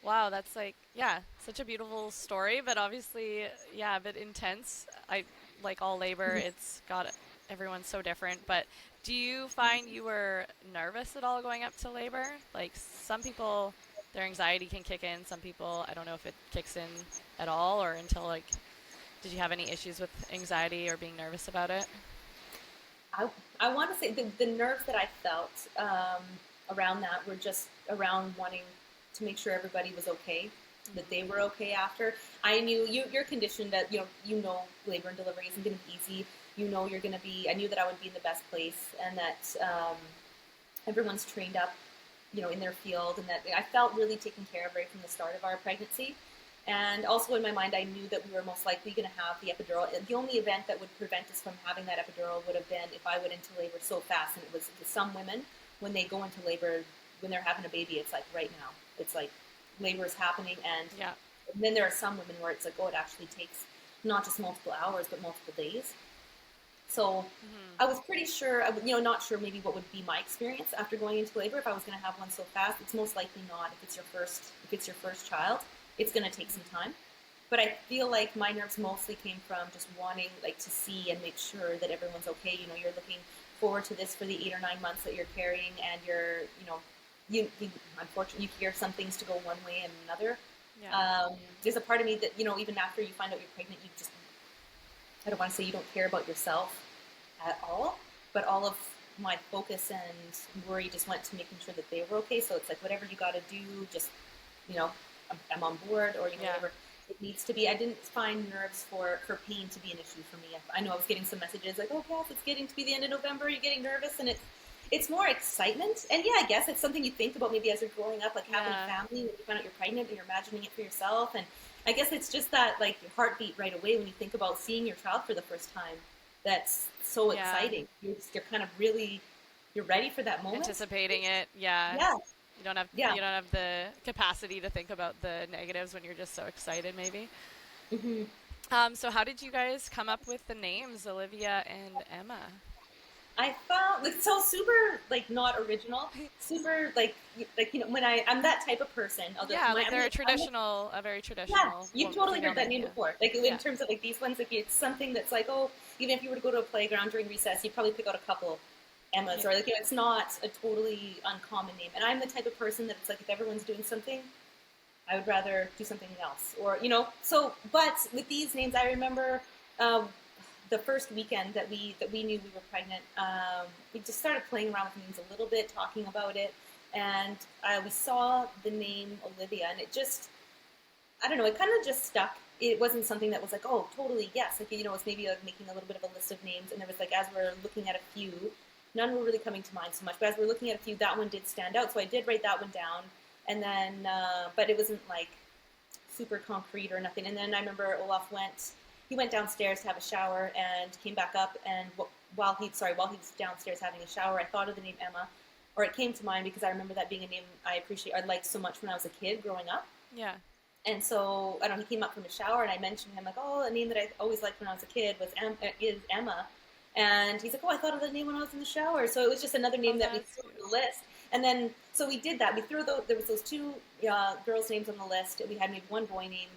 Wow, that's like, yeah, such a beautiful story, but obviously, yeah, a bit intense. I like all labor, it's got everyone's so different, but do you find you were nervous at all going up to labor? Like some people, their anxiety can kick in, some people, I don't know if it kicks in at all or until like, did you have any issues with anxiety or being nervous about it? I, I want to say the nerves that I felt around that were just around wanting to make sure everybody was okay, that they were okay after. I knew you're conditioned that labor and delivery isn't going to be easy. You're going to be. I knew that I would be in the best place, and that everyone's trained up, in their field, and that I felt really taken care of right from the start of our pregnancy. And also in my mind, I knew that we were most likely going to have the epidural. The only event that would prevent us from having that epidural would have been if I went into labor so fast. And it was some women, when they go into labor, when they're having a baby, it's like right now. It's like labor is happening. Yeah. And then there are some women where it's like, oh, it actually takes not just multiple hours, but multiple days. So I was pretty sure, not sure maybe what would be my experience after going into labor if I was going to have one so fast. It's most likely not if it's your first child. It's going to take some time. But I feel like my nerves mostly came from just wanting like to see and make sure that everyone's okay. You're looking forward to this for the 8 or 9 months that you're carrying, and you unfortunately you hear some things to go one way and another. Yeah. There's a part of me that even after you find out you're pregnant, you just I don't want to say you don't care about yourself at all, but all of my focus and worry just went to making sure that they were okay. So it's like whatever you got to do, just you know, I'm on board, or Yeah. whatever it needs to be. I didn't find nerves for pain to be an issue for me. I know I was getting some messages like, "Oh, Cass, it's getting to be the end of November. You're getting nervous," and it's more excitement. And yeah, I guess it's something you think about maybe as you're growing up, like having a Yeah. family. When you find out you're pregnant and you're imagining it for yourself, and I guess it's just that like your heartbeat right away when you think about seeing your child for the first time. That's so Yeah. exciting. You're kind of really you're ready for that moment. Anticipating it. Yeah. Yeah, You don't have yeah. you don't have the capacity to think about the negatives when you're just so excited, maybe. Hmm. So how did you guys come up with the names Olivia and Emma? I found like so super like not original, super like when I'm that type of person. I'll just Yeah, like they're I'm a very yeah, traditional you've totally female heard that name. name Yeah. before. Like in Yeah. terms of like these ones, like it's something that's like, oh, even if you were to go to a playground during recess, you'd probably pick out a couple Emmas, Yeah. or like it's not a totally uncommon name. And I'm the type of person that it's like if everyone's doing something, I would rather do something else, or So, but with these names, I remember um, the first weekend that we knew we were pregnant. We just started playing around with names a little bit, talking about it, and we saw the name Olivia, and it just I don't know, it kind of just stuck. It wasn't something that was like, oh, totally, yes. Like, it's maybe like making a little bit of a list of names. And there was like, as we're looking at a few, none were really coming to mind so much. But as we're looking at a few, that one did stand out. So I did write that one down. And then, but it wasn't like super concrete or nothing. And then I remember he went downstairs to have a shower and came back up. And while he was downstairs having a shower, I thought of the name Emma, or it came to mind because I remember that being a name I liked so much when I was a kid growing up. Yeah. And so I don't know. He came up from the shower, and I mentioned him like, "Oh, a name that I always liked when I was a kid is Emma." And he's like, "Oh, I thought of the name when I was in the shower." So it was just another name Oh, that we that's threw cute. on the list. And then so we did that. We threw there was those two girls' names on the list. We had maybe one boy name,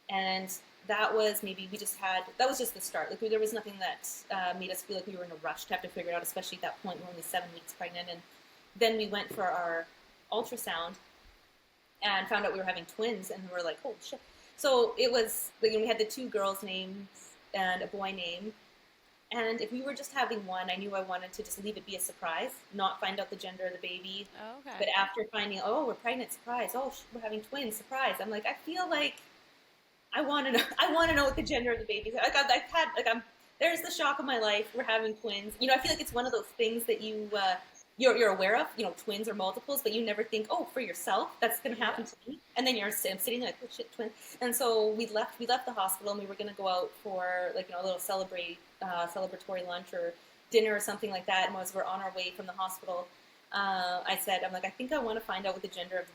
and that was just the start. Like there was nothing that made us feel like we were in a rush to have to figure it out, especially at that point. We're only 7 weeks pregnant, and then we went for our ultrasound and found out we were having twins, and we were like, "Holy shit!" So it was like we had the two girls' names and a boy name, and if we were just having one, I knew I wanted to just leave it be a surprise, not find out the gender of the baby. Oh, okay. But after finding, oh, we're pregnant, surprise! Oh, we're having twins, surprise! I'm like, I feel like I want to know. I want to know what the gender of the baby is. Like I've had, like I'm. There's the shock of my life. We're having twins. I feel like it's one of those things that you're aware of. Twins or multiples, but you never think, oh, for yourself, that's going to happen Yeah. to me. And then I'm sitting there like, oh shit, twins. And so we left the hospital, and we were going to go out for like a little celebratory lunch or dinner or something like that. And as we're on our way from the hospital, I said, I'm like, I think I want to find out what the gender of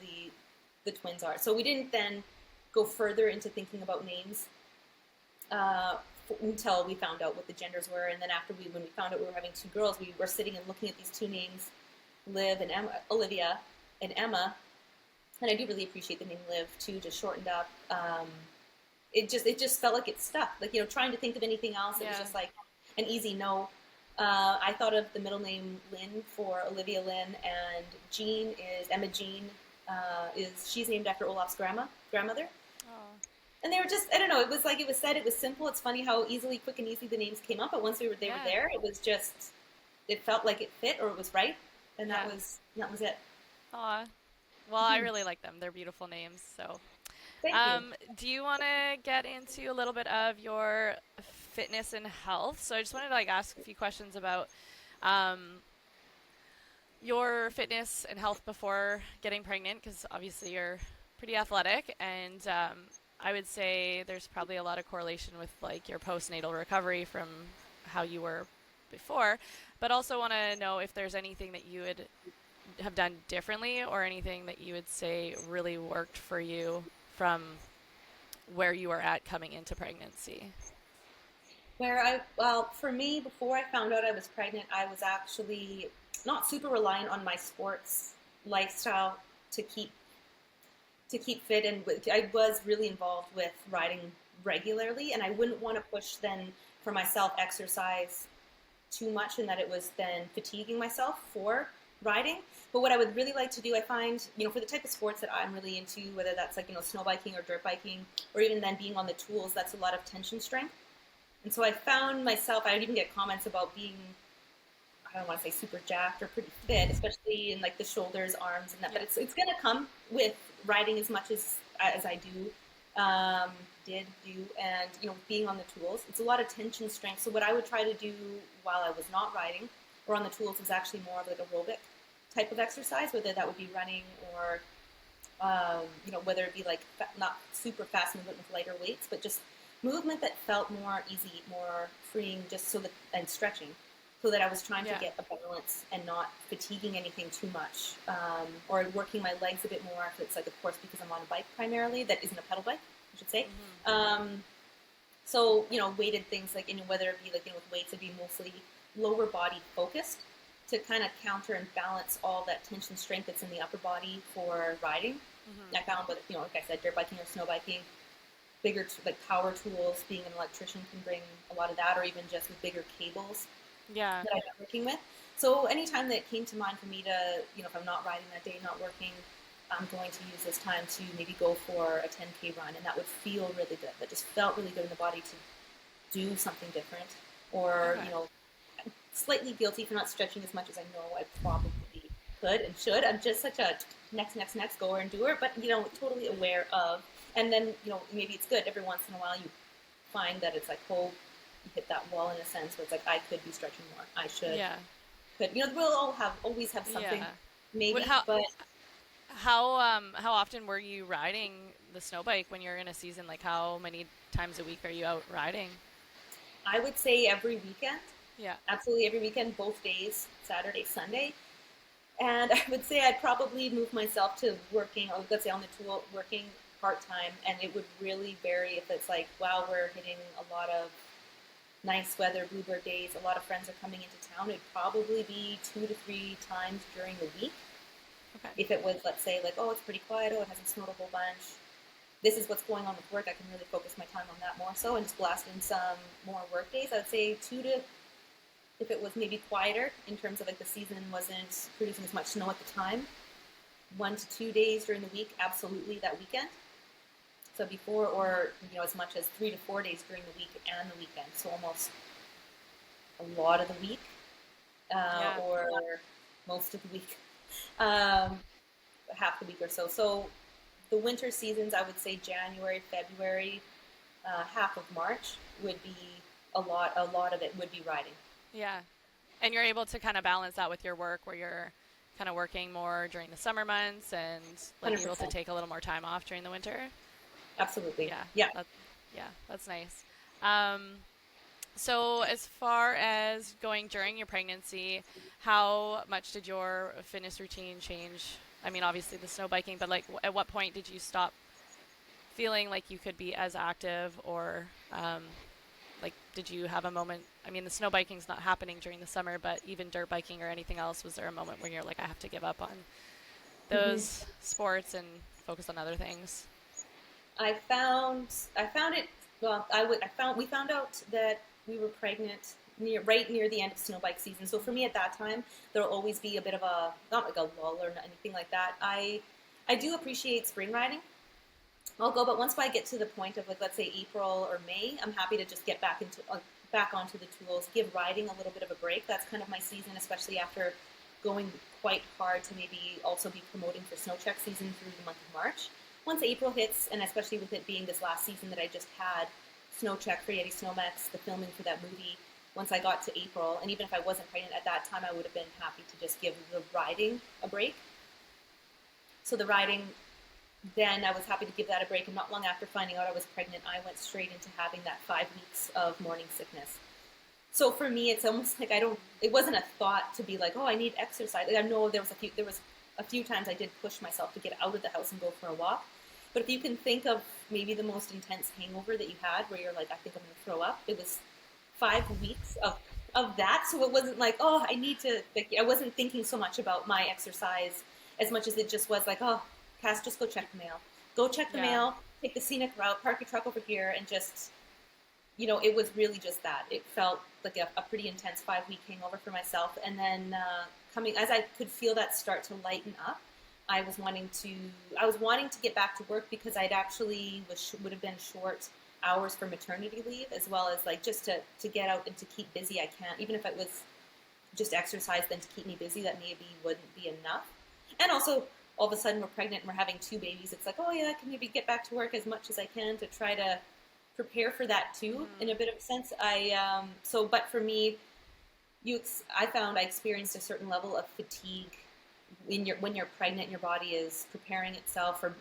the twins are. So we didn't then go further into thinking about names uh, until we found out what the genders were. And then when we found out we were having two girls, we were sitting and looking at these two names, Liv and Emma, Olivia and Emma. And I do really appreciate the name Liv too, just shortened up. It just felt like it stuck. Like, trying to think of anything else, it was just like an easy no. I thought of the middle name Lynn for Olivia Lynn, and Jean is Emma Jean. She's named after Olaf's grandmother. Oh. And they were just, I don't know, it was like it was said, it was simple. It's funny how quick and easy the names came up, but once they were there, it was just, it felt like it fit or it was right, and that was it. Aw. Well, I really like them. They're beautiful names. So, Thank you. do you want to get into a little bit of your fitness and health? So I just wanted to ask a few questions about um, your fitness and health before getting pregnant, because obviously you're pretty athletic, and I would say there's probably a lot of correlation with your postnatal recovery from how you were before, but also want to know if there's anything that you would have done differently or anything that you would say really worked for you from where you were at coming into pregnancy. Well, for me, before I found out I was pregnant, I was actually not super reliant on my sports lifestyle to keep fit, and I was really involved with riding regularly, and I wouldn't want to push then for myself exercise too much, and that it was then fatiguing myself for riding. But what I would really like to do, I find, for the type of sports that I'm really into, whether that's snow biking or dirt biking, or even then being on the tools, that's a lot of tension strength. And so I found myself, I would even get comments about being, I don't want to say super jacked or pretty fit, especially in the shoulders, arms, and that. But it's going to come with riding as much as I did do, and being on the tools. It's a lot of tension strength. So what I would try to do while I was not riding or on the tools was actually more of aerobic type of exercise, whether that would be running or whether it be not super fast movement with lighter weights, but just movement that felt more easy, more freeing, just and stretching, so that I was trying to get a balance and not fatiguing anything too much, or working my legs a bit more. If it's of course, because I'm on a bike primarily, that isn't a pedal bike, I should say. So weighted things whether it be with weights, it'd be mostly lower body focused to kind of counter and balance all that tension strength that's in the upper body for riding. I found with like I said, dirt biking or snow biking, bigger power tools, being an electrician can bring a lot of that, or even just with bigger cables that I've been working with. So anytime that it came to mind for me to, if I'm not riding that day, not working, I'm going to use this time to maybe go for a 10K run, and that would feel really good. That just felt really good in the body to do something different, or I'm slightly guilty for not stretching as much as I know I probably could and should. I'm just such a next goer and doer, but totally aware of. And then maybe it's good every once in a while you find that it's you hit that wall in a sense where it's I could be stretching more. I should. But we'll all always have something maybe. But how often were you riding the snow bike when you're in a season? How many times a week are you out riding? I would say every weekend. Yeah. Absolutely every weekend, both days, Saturday, Sunday. And I would say I'd probably move myself to working, or let's say on the tool, working part-time, and it would really vary if it's wow, we're hitting a lot of nice weather, bluebird days, a lot of friends are coming into town, it'd probably be 2 to 3 times during the week. Okay. If it was, let's say, oh, it's pretty quiet, oh, it hasn't snowed a whole bunch, this is what's going on with work, I can really focus my time on that more so, and just blast in some more work days. I would say if it was maybe quieter in terms of the season wasn't producing as much snow at the time, 1 to 2 days during the week, absolutely that weekend. So before, or as much as 3 to 4 days during the week and the weekend. So almost a lot of the week, or most of the week, half the week or so. So the winter seasons, I would say January, February, half of March would be a lot of it would be riding. Yeah. And you're able to kind of balance that with your work, where you're kind of working more during the summer months and 100%. able to take a little more time off during the winter. Absolutely. Yeah. That's nice. So, as far as going during your pregnancy, how much did your fitness routine change? I mean, obviously the snow biking, but like, at what point did you stop feeling like you could be as active, or like, did you have a moment? I mean, the snow biking's not happening during the summer, but even dirt biking or anything else, was there a moment where you're like, I have to give up on Hmm. those sports and focus on other things? I found it. Well, we found out that we were pregnant right near the end of snow bike season. So for me at that time, there'll always be a bit of a not like a lull or anything like that. I do appreciate spring riding. I'll go, but once I get to the point of like let's say April or May, I'm happy to just get back onto the tools, give riding a little bit of a break. That's kind of my season, especially after going quite hard to maybe also be promoting for snow check season through the month of March. Once April hits, and especially with it being this last season that I just had, snow check for Yeti Snowmax, the filming for that movie. Once I got to April, and even if I wasn't pregnant at that time, I would have been happy to just give the riding a break. So the riding then I was happy to give that a break. And not long after finding out I was pregnant, I went straight into having that 5 weeks of morning sickness. So for me, it's almost like I don't. It wasn't a thought to be like, oh, I need exercise. Like I know there was a few times I did push myself to get out of the house and go for a walk. But if you can think of maybe the most intense hangover that you had, where you're like, I think I'm going to throw up, it was 5 weeks of that. So it wasn't like, oh, I need to. Like, I wasn't thinking so much about my exercise as much as it just was like, oh, Cass, just go check the mail. Go check the Yeah. mail. Take the scenic route. Park your truck over here, and just it was really just that. It felt like a pretty intense 5 week hangover for myself. And then coming as I could feel that start to lighten up, I was wanting to get back to work because I'd actually would have been short hours for maternity leave as well as like just to get out and to keep busy. I can't even if it was just exercise then to keep me busy that maybe wouldn't be enough. And also all of a sudden we're pregnant and we're having two babies. It's like, oh yeah, I can maybe get back to work as much as I can to try to prepare for that too, in a bit of a sense. But for me, I found I experienced a certain level of fatigue when you're pregnant. Your body is preparing itself for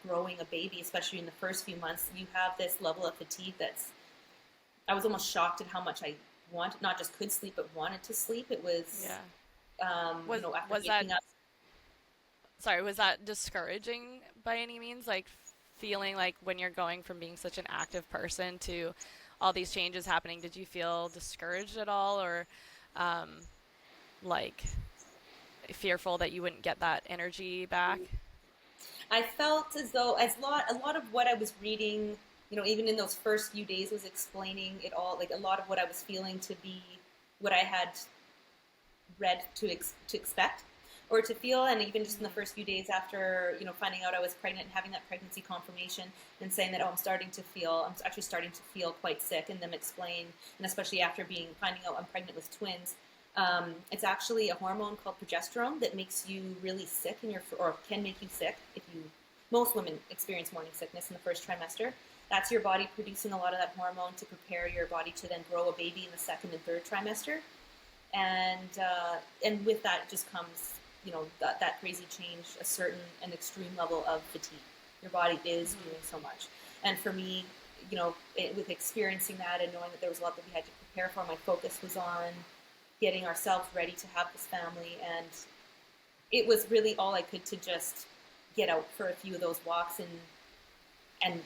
growing a baby, especially in the first few months. You have this level of fatigue that's. I was almost shocked at how much I wanted, not just could sleep, but wanted to sleep. It was, Yeah. Was after was that waking up. sorry, was that discouraging by any means? Like feeling like when you're going from being such an active person to all these changes happening, did you feel discouraged at all, or um, like fearful that you wouldn't get that energy back? I felt as though a lot of what I was reading, even in those first few days, was explaining it all. Like a lot of what I was feeling to be what I had read to expect or to feel. And even just in the first few days after finding out I was pregnant and having that pregnancy confirmation and saying that, oh, I'm actually starting to feel quite sick, and them explain, and especially after finding out I'm pregnant with twins. It's actually a hormone called progesterone that makes you really sick or can make you sick if you. Most women experience morning sickness in the first trimester. That's your body producing a lot of that hormone to prepare your body to then grow a baby in the second and third trimester. And with that just comes that crazy change, a certain an extreme level of fatigue. Your body is Mm-hmm. doing so much, and for me, with experiencing that and knowing that there was a lot that we had to prepare for, my focus was on getting ourselves ready to have this family, and it was really all I could to just get out for a few of those walks and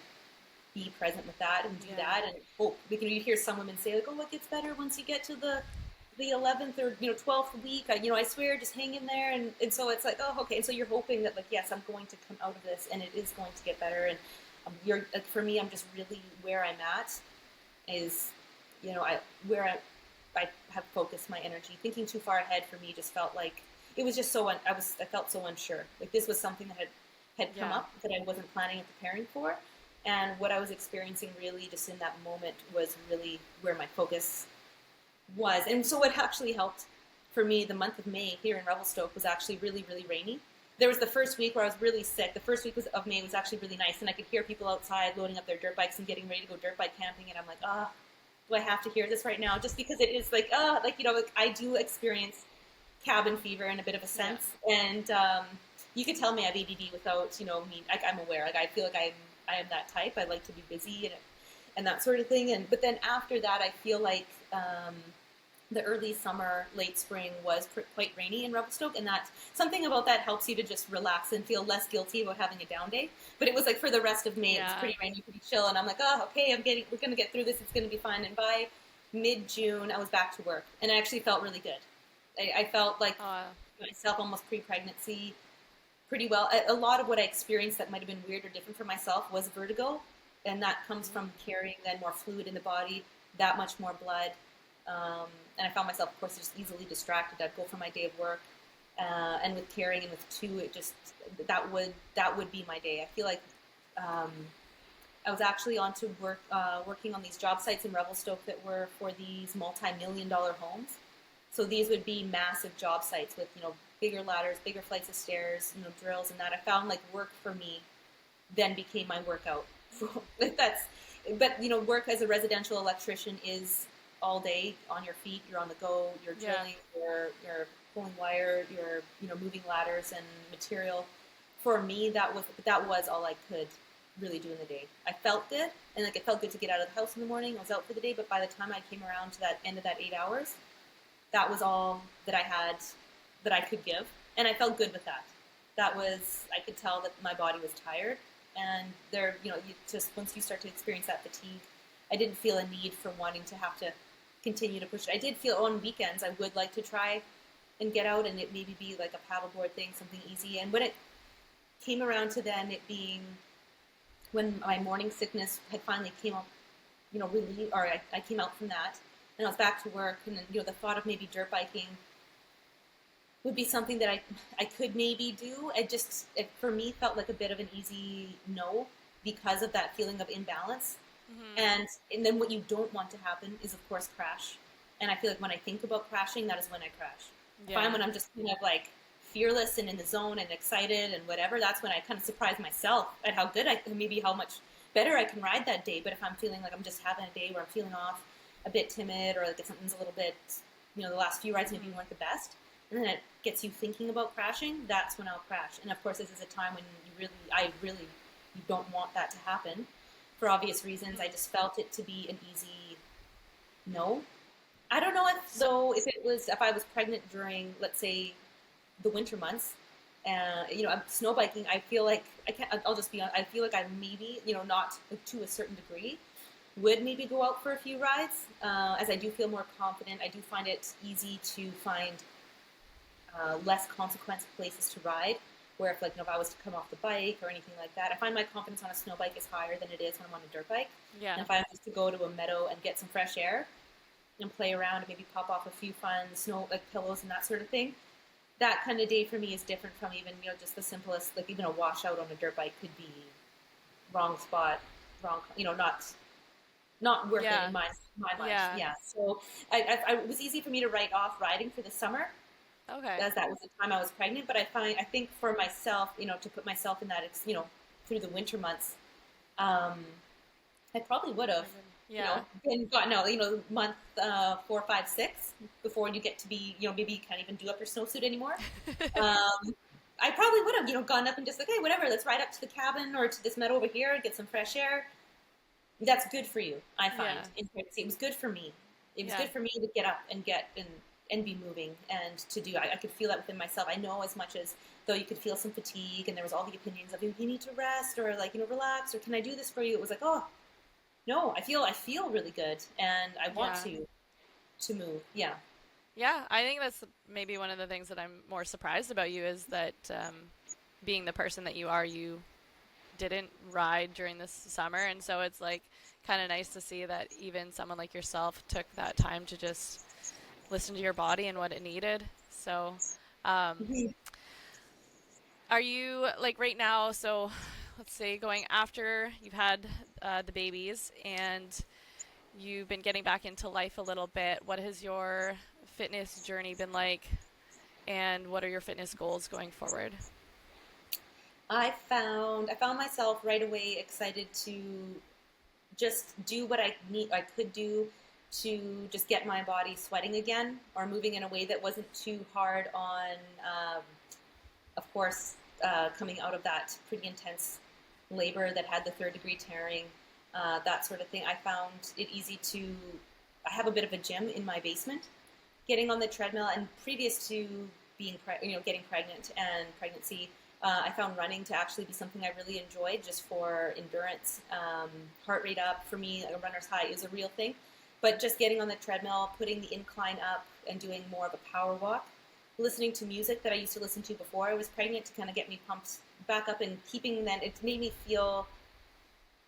be present with that and do Yeah. that and hope. Because you hear some women say like, "Oh, it gets better once you get to the 11th or 12th week." I swear, just hang in there, and so it's like, oh, okay. And so you're hoping that like, yes, I'm going to come out of this, and it is going to get better. And you're like, for me, I'm just really where I'm at is, I where I have focused my energy. Thinking too far ahead for me just felt like it was just I felt so unsure. Like this was something that had come Yeah. up that I wasn't planning and preparing for. And what I was experiencing really just in that moment was really where my focus was. And so what actually helped for me, the month of May here in Revelstoke was actually really, really rainy. There was the first week where I was really sick. The first week of May was actually really nice, and I could hear people outside loading up their dirt bikes and getting ready to go dirt bike camping. And I'm like, do I have to hear this right now? Just because it is like, like I do experience cabin fever in a bit of a Yeah. sense, and you could tell me I have ADD without me. Like I'm aware. Like I feel like I am that type. I like to be busy, and that sort of thing. But then after that, I feel like the early summer, late spring was quite rainy in Revelstoke, and that something about that helps you to just relax and feel less guilty about having a down day. But it was like for the rest of May, it was pretty rainy, pretty chill, and I'm like, oh, okay, we're gonna get through this. It's gonna be fine. And by mid-June, I was back to work, and I actually felt really good. I felt like myself almost pre-pregnancy pretty well. A lot of what I experienced that might have been weird or different for myself was vertigo, and that comes from carrying then more fluid in the body, that much more blood. And I found myself, of course, just easily distracted. I'd go for my day of work, and with carrying and with two, it just that would be my day. I feel like I was actually on to working on these job sites in Revelstoke that were for these multi-million-dollar homes. So these would be massive job sites with bigger ladders, bigger flights of stairs, drills, and that. I found like work for me then became my workout. But work as a residential electrician is all day on your feet. You're on the go. You're drilling. You're pulling wire. You're moving ladders and material. For me, that was all I could really do in the day. I felt good, and like it felt good to get out of the house in the morning. I was out for the day, but by the time I came around to that end of that 8 hours, that was all that I had that I could give, and I felt good with that. I could tell that my body was tired, and you just once you start to experience that fatigue, I didn't feel a need for wanting to have to continue to push it. I did feel on weekends I would like to try and get out, and it maybe be like a paddleboard thing, something easy. And when it came around to then it being when my morning sickness had finally came up, really, or I came out from that, and I was back to work, and then, the thought of maybe dirt biking would be something that I could maybe do. It for me felt like a bit of an easy no because of that feeling of imbalance. Mm-hmm. And then what you don't want to happen is, of course, crash. And I feel like when I think about crashing, that is when I crash. Yeah. If when I'm just kind of like fearless and in the zone and excited and whatever, that's when I kind of surprise myself at how good maybe how much better I can ride that day. But if I'm feeling like I'm just having a day where I'm feeling off, a bit timid, or like if something's a little bit, the last few rides maybe weren't the best, and then it gets you thinking about crashing, that's when I'll crash. And of course, this is a time when you don't want that to happen for obvious reasons. I just felt it to be an easy no. I don't know if I was pregnant during, let's say, the winter months, snow biking, I feel like I'll just be honest, I feel like I maybe, not to a certain degree, would maybe go out for a few rides, as I do feel more confident. I do find it easy to find less consequence places to ride, where if I was to come off the bike or anything like that, I find my confidence on a snow bike is higher than it is when I'm on a dirt bike. Yeah. And if I was to go to a meadow and get some fresh air and play around and maybe pop off a few fun snow pillows and that sort of thing, that kind of day for me is different from even just the simplest, like even a washout on a dirt bike could be wrong spot, wrong, not worth it in my mind. Yeah. So it was easy for me to write off riding for the summer. Okay. As that was the time I was pregnant. But I think for myself, to put myself in that, through the winter months, I probably would have, been gotten out, month 4, 5, 6 before you get to be, maybe you can't even do up your snowsuit anymore. I probably would have, gone up and just like, hey, whatever, let's ride up to the cabin or to this meadow over here and get some fresh air. That's good for you, I find, in pregnancy. It was good for me. It was good for me to get up and and be moving and to do. I could feel that within myself. I know as much as though you could feel some fatigue and there was all the opinions of you need to rest or relax or can I do this for you? It was like, oh, no, I feel really good and I want to move. Yeah. Yeah, I think that's maybe one of the things that I'm more surprised about you is that being the person that you are, you didn't ride during this summer, and so it's like kind of nice to see that even someone like yourself took that time to just listen to your body and what it needed. So are you like right now, so let's say going after you've had the babies and you've been getting back into life a little bit, what has your fitness journey been like and what are your fitness goals going forward? I found myself right away excited to just do what I could do to just get my body sweating again or moving in a way that wasn't too hard on, of course, coming out of that pretty intense labor that had the 3rd degree tearing. that sort of thing. I found it easy to. I have a bit of a gym in my basement. Getting on the treadmill, and previous to getting pregnant and pregnancy, I found running to actually be something I really enjoyed, just for endurance, heart rate up. For me, a runner's high is a real thing. But just getting on the treadmill, putting the incline up, and doing more of a power walk, listening to music that I used to listen to before I was pregnant to kind of get me pumped back up, and keeping that, it made me feel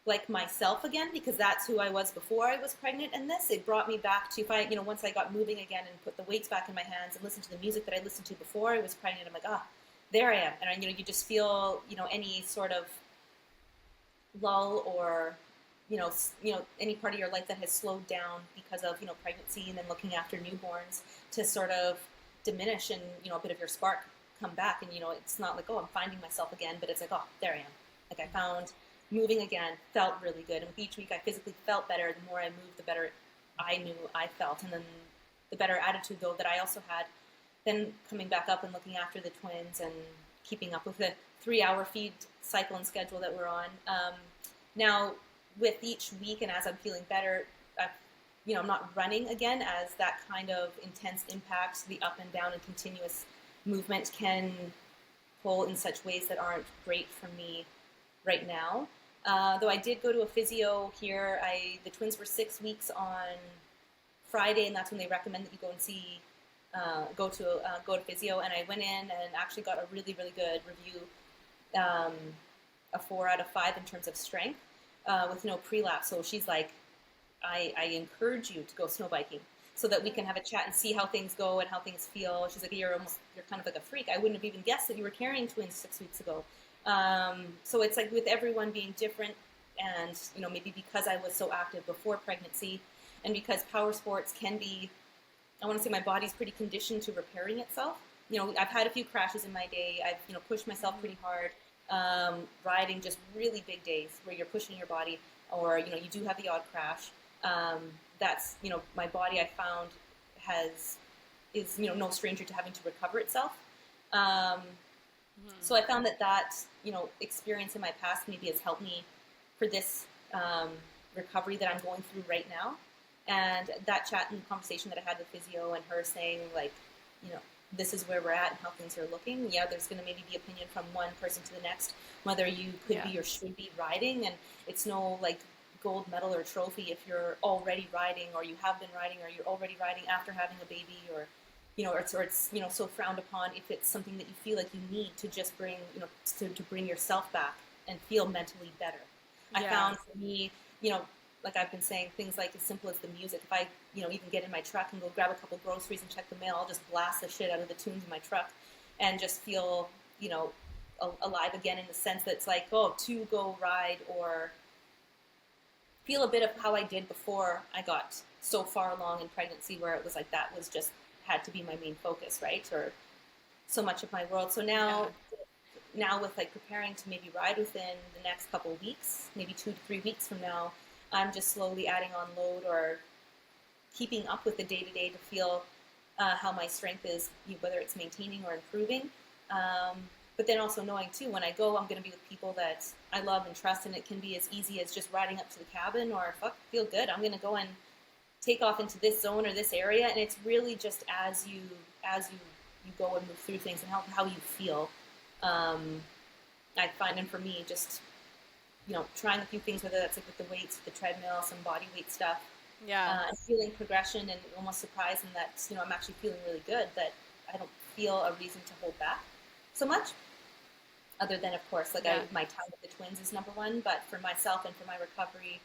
like myself again, because that's who I was before I was pregnant. And this, it brought me back to, if I, once I got moving again and put the weights back in my hands and listened to the music that I listened to before I was pregnant, I'm like, there I am. And you just feel, any sort of lull, or any part of your life that has slowed down because of pregnancy and then looking after newborns, to sort of diminish, and a bit of your spark come back. And it's not like, oh, I'm finding myself again, but it's like, oh, there I am. Like, I found moving again, felt really good. And with each week I physically felt better. The more I moved, the better I knew I felt. And then the better attitude, though, that I also had. Then coming back up and looking after the twins and keeping up with the 3-hour feed cycle and schedule that we're on. Now, with each week, and as I'm feeling better, I'm not running again, as that kind of intense impact, the up and down and continuous movement, can pull in such ways that aren't great for me right now. Though I did go to a physio here. The twins were 6 weeks on Friday, and that's when they recommend that you go and see, go to physio. And I went in and actually got a really, really good review, a 4 out of 5 in terms of strength, with no prelapse. So she's like, I encourage you to go snow biking so that we can have a chat and see how things go and how things feel. She's like, you're kind of like a freak. I wouldn't have even guessed that you were carrying twins 6 weeks ago. So it's like, with everyone being different, and maybe because I was so active before pregnancy, and because power sports can be, I want to say my body's pretty conditioned to repairing itself. I've had a few crashes in my day. I've pushed myself pretty hard, riding just really big days where you're pushing your body, or you do have the odd crash. That's my body, I found, is no stranger to having to recover itself. So I found that experience in my past maybe has helped me for this recovery that I'm going through right now. And that chat and conversation that I had with physio, and her saying, like, this is where we're at and how things are looking. Yeah, there's going to maybe be opinion from one person to the next, whether you could be or should be riding. And it's no, like, gold medal or trophy if you're already riding, or you have been riding, or you're already riding after having a baby, or it's so frowned upon if it's something that you feel like you need to just bring, to bring yourself back and feel mentally better. I found, for me, like I've been saying, things like as simple as the music. If I, even get in my truck and go grab a couple groceries and check the mail, I'll just blast the shit out of the tunes in my truck and just feel, alive again, in the sense that it's like, oh, to go ride, or feel a bit of how I did before I got so far along in pregnancy, where it was like, that was just had to be my main focus, right? Or so much of my world. So now with like preparing to maybe ride within the next couple of weeks, maybe 2 to 3 weeks from now, I'm just slowly adding on load, or keeping up with the day-to-day to feel how my strength is, whether it's maintaining or improving. But then also knowing too, when I go, I'm going to be with people that I love and trust, and it can be as easy as just riding up to the cabin, or feel good, I'm going to go and take off into this zone or this area. And it's really just as you go and move through things, and how you feel. I find, and for me, just trying a few things, whether that's like with the weights, the treadmill, some body weight stuff. And feeling progression, and almost surprising that I'm actually feeling really good, that I don't feel a reason to hold back so much. Other than, of course, like my time with the twins is number one, but for myself and for my recovery,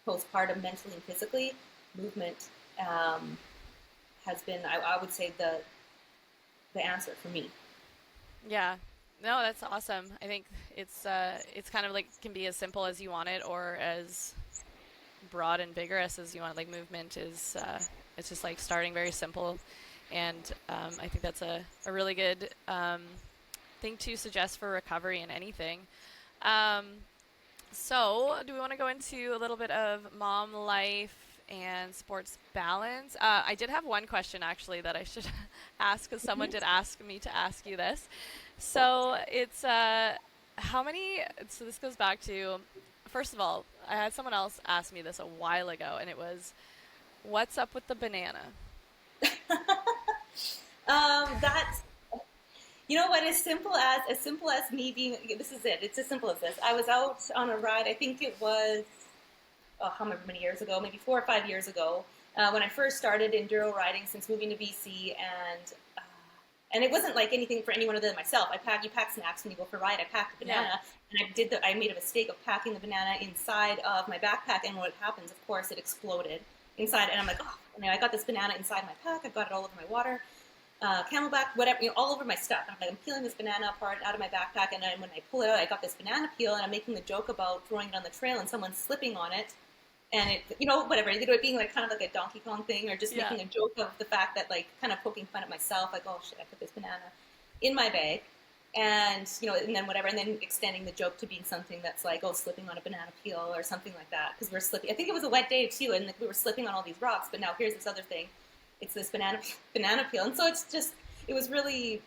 postpartum, mentally and physically, movement has been, I would say, the answer for me. Yeah. No, that's awesome. I think it's kind of like, can be as simple as you want it, or as broad and vigorous as you want. Like, movement is it's just like starting very simple, and I think that's a really good thing to suggest for recovery in anything. So do we want to go into a little bit of mom life and sports balance? I did have one question actually that I should ask, because someone did ask me to ask you this. So it's how many? So this goes back to first of all, I had someone else ask me this a while ago, and it was, "What's up with the banana?" That's you know what? As simple as me being. This is it. It's as simple as this. I was out on a ride. I think it was how many years ago? Maybe 4 or 5 years ago, when I first started enduro riding since moving to BC, and it wasn't like anything for anyone other than myself. You pack snacks when you go for a ride. I packed a banana, and I made a mistake of packing the banana inside of my backpack, and what happens, of course, it exploded inside, and I'm like, oh, and I got this banana inside my pack. I've got it all over my water, camelback, whatever, all over my stuff. And I'm like, I'm peeling this banana apart out of my backpack, and then when I pull it out, I got this banana peel, and I'm making the joke about throwing it on the trail, and someone's slipping on it, and it, whatever, it being like kind of like a Donkey Kong thing, or just making a joke of the fact that, like, kind of poking fun at myself, like, oh shit, I put this banana in my bag, and and then whatever, and then extending the joke to being something that's like, oh, slipping on a banana peel or something like that, because we're slipping. I think it was a wet day too, and like, we were slipping on all these rocks, but now here's this other thing, it's this banana peel, and so it was really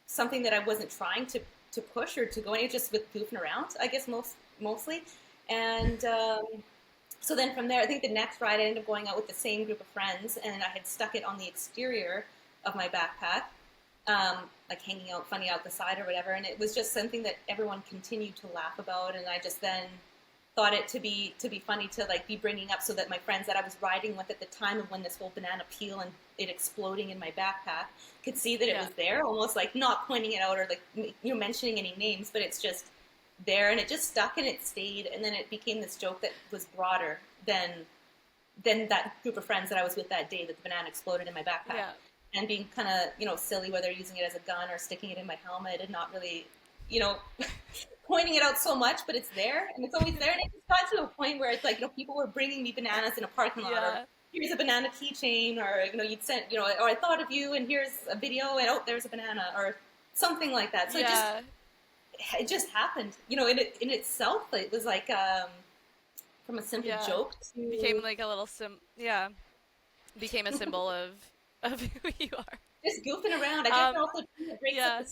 something that I wasn't trying to push or to go in, just with goofing around, I guess mostly, and. So then from there, I think the next ride I ended up going out with the same group of friends, and I had stuck it on the exterior of my backpack, like hanging out funny out the side or whatever. And it was just something that everyone continued to laugh about, and I just then thought it to be funny to like be bringing up, so that my friends that I was riding with at the time of when this whole banana peel and it exploding in my backpack could see that it was there, almost like not pointing it out or like mentioning any names, but it's just there, and it just stuck and it stayed, and then it became this joke that was broader than that group of friends that I was with that day that the banana exploded in my backpack, and being kind of silly, whether using it as a gun or sticking it in my helmet, and not really pointing it out so much, but it's there, and it's always there, and it just got to a point where it's like people were bringing me bananas in a parking lot, or here's a banana keychain, or you'd send or I thought of you, and here's a video, and oh, there's a banana, or something like that. So it just happened, in itself. It was like from a simple joke to became like a little became a symbol of who you are. Just goofing around. I guess also it breaks up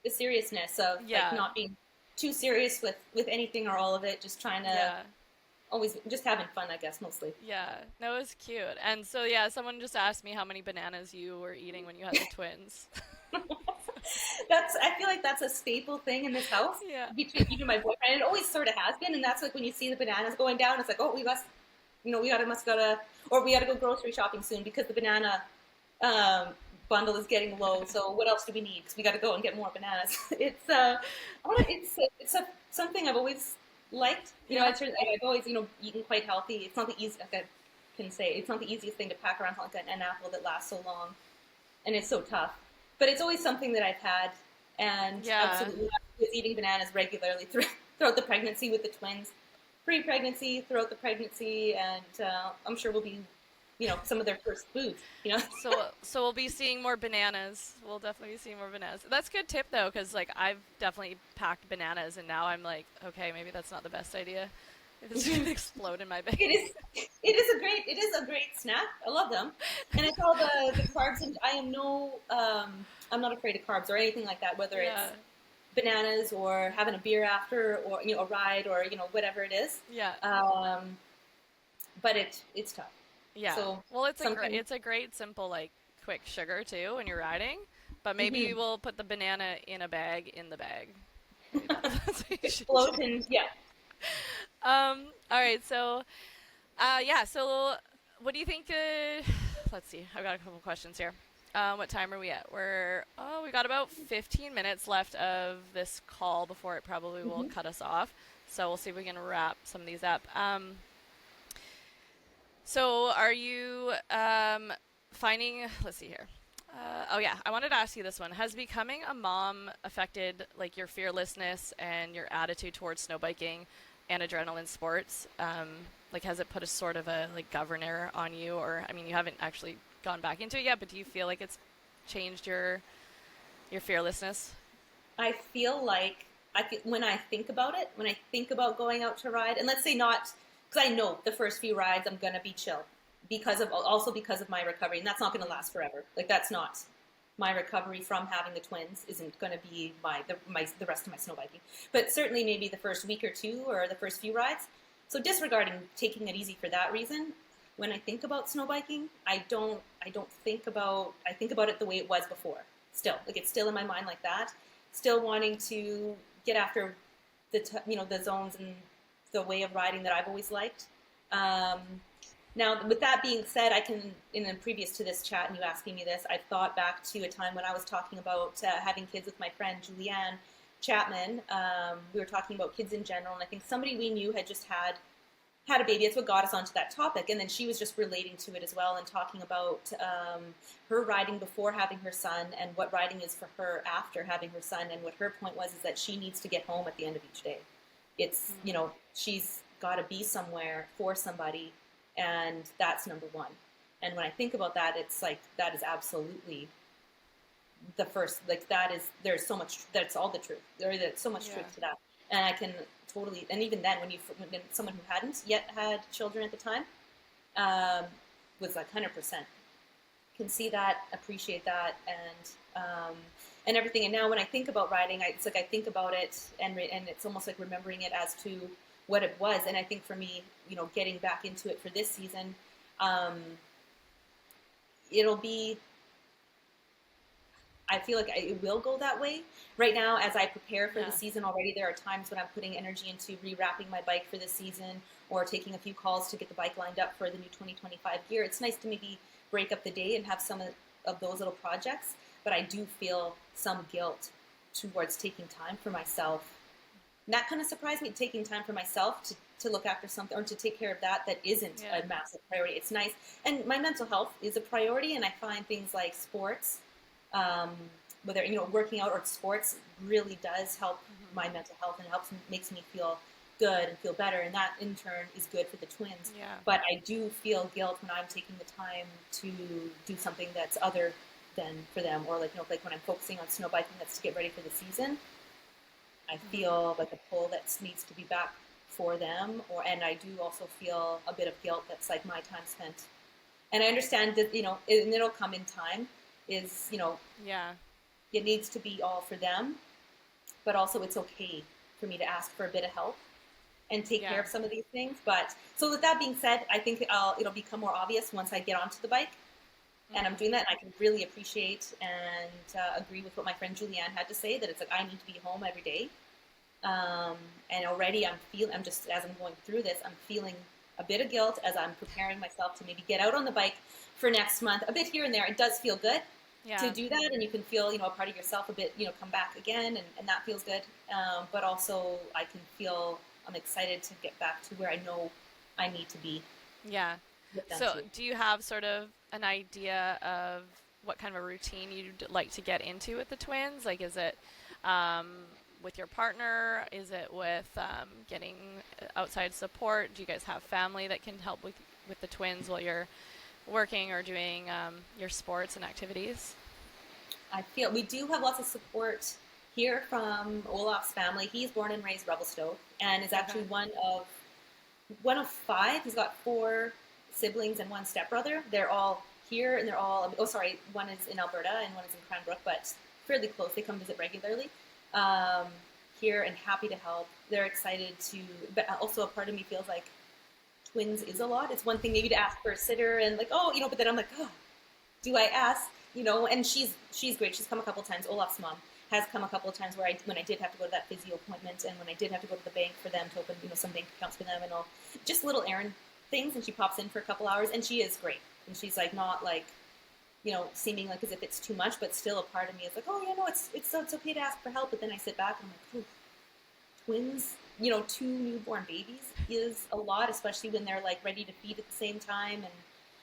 the seriousness of like not being too serious with anything or all of it. Just trying to always just having fun, I guess, mostly. Yeah, that was cute. And so someone just asked me how many bananas you were eating when you had the twins. I feel like that's a staple thing in this house between you and my boyfriend. It always sort of has been, and that's like when you see the bananas going down, it's like, oh, we must go grocery shopping soon because the banana bundle is getting low. So what else do we need? Because we got to go and get more bananas. It's something I've always liked. I've always eaten quite healthy. It's not the easiest. Like I can say, it's not the easiest thing to pack around, like an apple that lasts so long, and it's so tough. But it's always something that I've had, and absolutely was eating bananas regularly throughout the pregnancy with the twins, pre-pregnancy, throughout the pregnancy, and I'm sure we'll be, some of their first foods. So we'll be seeing more bananas. We'll definitely be seeing more bananas. That's a good tip though, because like I've definitely packed bananas, and now I'm like, okay, maybe that's not the best idea. It's going to explode in my bag. It is a great snack. I love them, and it's all the carbs. And I'm not afraid of carbs or anything like that. Whether it's bananas or having a beer after, or a ride, or whatever it is. Yeah. But it's tough. Yeah. So well, it's a great simple like quick sugar too when you're riding. But maybe we'll put the banana in a bag in the bag. Floating. Yeah. All right, so, so what do you think, let's see, I've got a couple questions here. What time are we at? We got about 15 minutes left of this call before it probably will cut us off, so we'll see if we can wrap some of these up. So are you, finding, let's see here. I wanted to ask you this one. Has becoming a mom affected like your fearlessness and your attitude towards snowbiking and adrenaline sports? Like, has it put a sort of a like governor on you, or I mean, you haven't actually gone back into it yet, but do you feel like it's changed your fearlessness? I feel like when I think about it, when I think about going out to ride, and let's say not, because I know the first few rides I'm gonna be chill because of my recovery, and that's not gonna last forever. Like that's not my recovery from having the twins isn't going to be the rest of my snow biking, but certainly maybe the first week or two or the first few rides. So disregarding taking it easy for that reason, when I think about snow biking, I think about it the way it was before. Still, like it's still in my mind like that. Still wanting to get after the zones and the way of riding that I've always liked. Now, with that being said, previous to this chat and you asking me this, I thought back to a time when I was talking about having kids with my friend Julianne Chapman. We were talking about kids in general, and I think somebody we knew had just had a baby. That's what got us onto that topic. And then she was just relating to it as well and talking about her riding before having her son and what riding is for her after having her son. And what her point was is that she needs to get home at the end of each day. It's, she's got to be somewhere for somebody, and that's number one. And when I think about that, it's like, that is absolutely the first, like there's so much, that's all the truth. There's so much truth to that. And I can totally, and even then, when someone who hadn't yet had children at the time, was like 100%. Can see that, appreciate that, and everything. And now when I think about riding, I think about it, and it's almost like remembering it as to what it was. And I think for me, getting back into it for this season, it'll be, I feel like it will go that way. Right now, as I prepare for the season already, there are times when I'm putting energy into rewrapping my bike for the season or taking a few calls to get the bike lined up for the new 2025 year. It's nice to maybe break up the day and have some of those little projects, but I do feel some guilt towards taking time for myself. And that kind of surprised me, taking time for myself to look after something or to take care of that isn't a massive priority. It's nice. And my mental health is a priority, and I find things like sports, whether working out or sports, really does help my mental health, and makes me feel good and feel better, and that in turn is good for the twins. But I do feel guilt when I'm taking the time to do something that's other than for them, or like when I'm focusing on snow biking, that's to get ready for the season. I feel like a pull that needs to be back for them, and I do also feel a bit of guilt that's like my time spent. And I understand that and it'll come in time. It needs to be all for them, but also it's okay for me to ask for a bit of help and take care of some of these things. But so with that being said, I think it'll become more obvious once I get onto the bike, and I'm doing that. And I can really appreciate and agree with what my friend Julianne had to say, that it's like I need to be home every day. And already I'm just, as I'm going through this, I'm feeling a bit of guilt as I'm preparing myself to maybe get out on the bike for next month, a bit here and there. It does feel good to do that, and you can feel, a part of yourself a bit, come back again, and that feels good. But also I can feel I'm excited to get back to where I know I need to be. Yeah. So do you have sort of an idea of what kind of a routine you'd like to get into with the twins? Like, is it with your partner? Is it with getting outside support? Do you guys have family that can help with the twins while you're working or doing your sports and activities? I feel we do have lots of support here from Olaf's family. He's born and raised Revelstoke, and is actually one of 5. He's got 4 siblings and 1 stepbrother. They're all here, and they're all, one is in Alberta and one is in Cranbrook, but fairly close. They come visit regularly here, and happy to help. They're excited but also a part of me feels like twins is a lot. It's one thing maybe to ask for a sitter and but then I'm like, do I ask? And she's great. She's come a couple times. Olaf's mom has come a couple of times when I did have to go to that physio appointment, and when I did have to go to the bank for them to open, some bank accounts for them and all, just little errand things. And she pops in for a couple hours, and she is great. And she's like, not like, seeming like as if it's too much, but still a part of me is like, it's okay to ask for help. But then I sit back and I'm like, twins, 2 newborn babies is a lot, especially when they're like ready to feed at the same time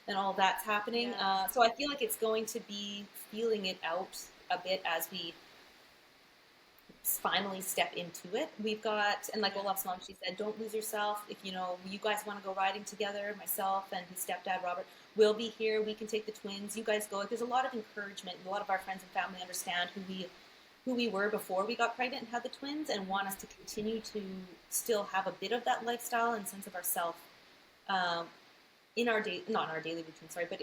and all that's happening. So I feel like it's going to be feeling it out a bit as we finally step into it. We've got, and like Olaf's mom, she said, don't lose yourself. If you guys want to go riding together, myself and his stepdad Robert will be here. We can take the twins. You guys go. There's a lot of encouragement. A lot of our friends and family understand who we were before we got pregnant and had the twins, and want us to continue to still have a bit of that lifestyle and sense of ourself in our not in our daily routine, but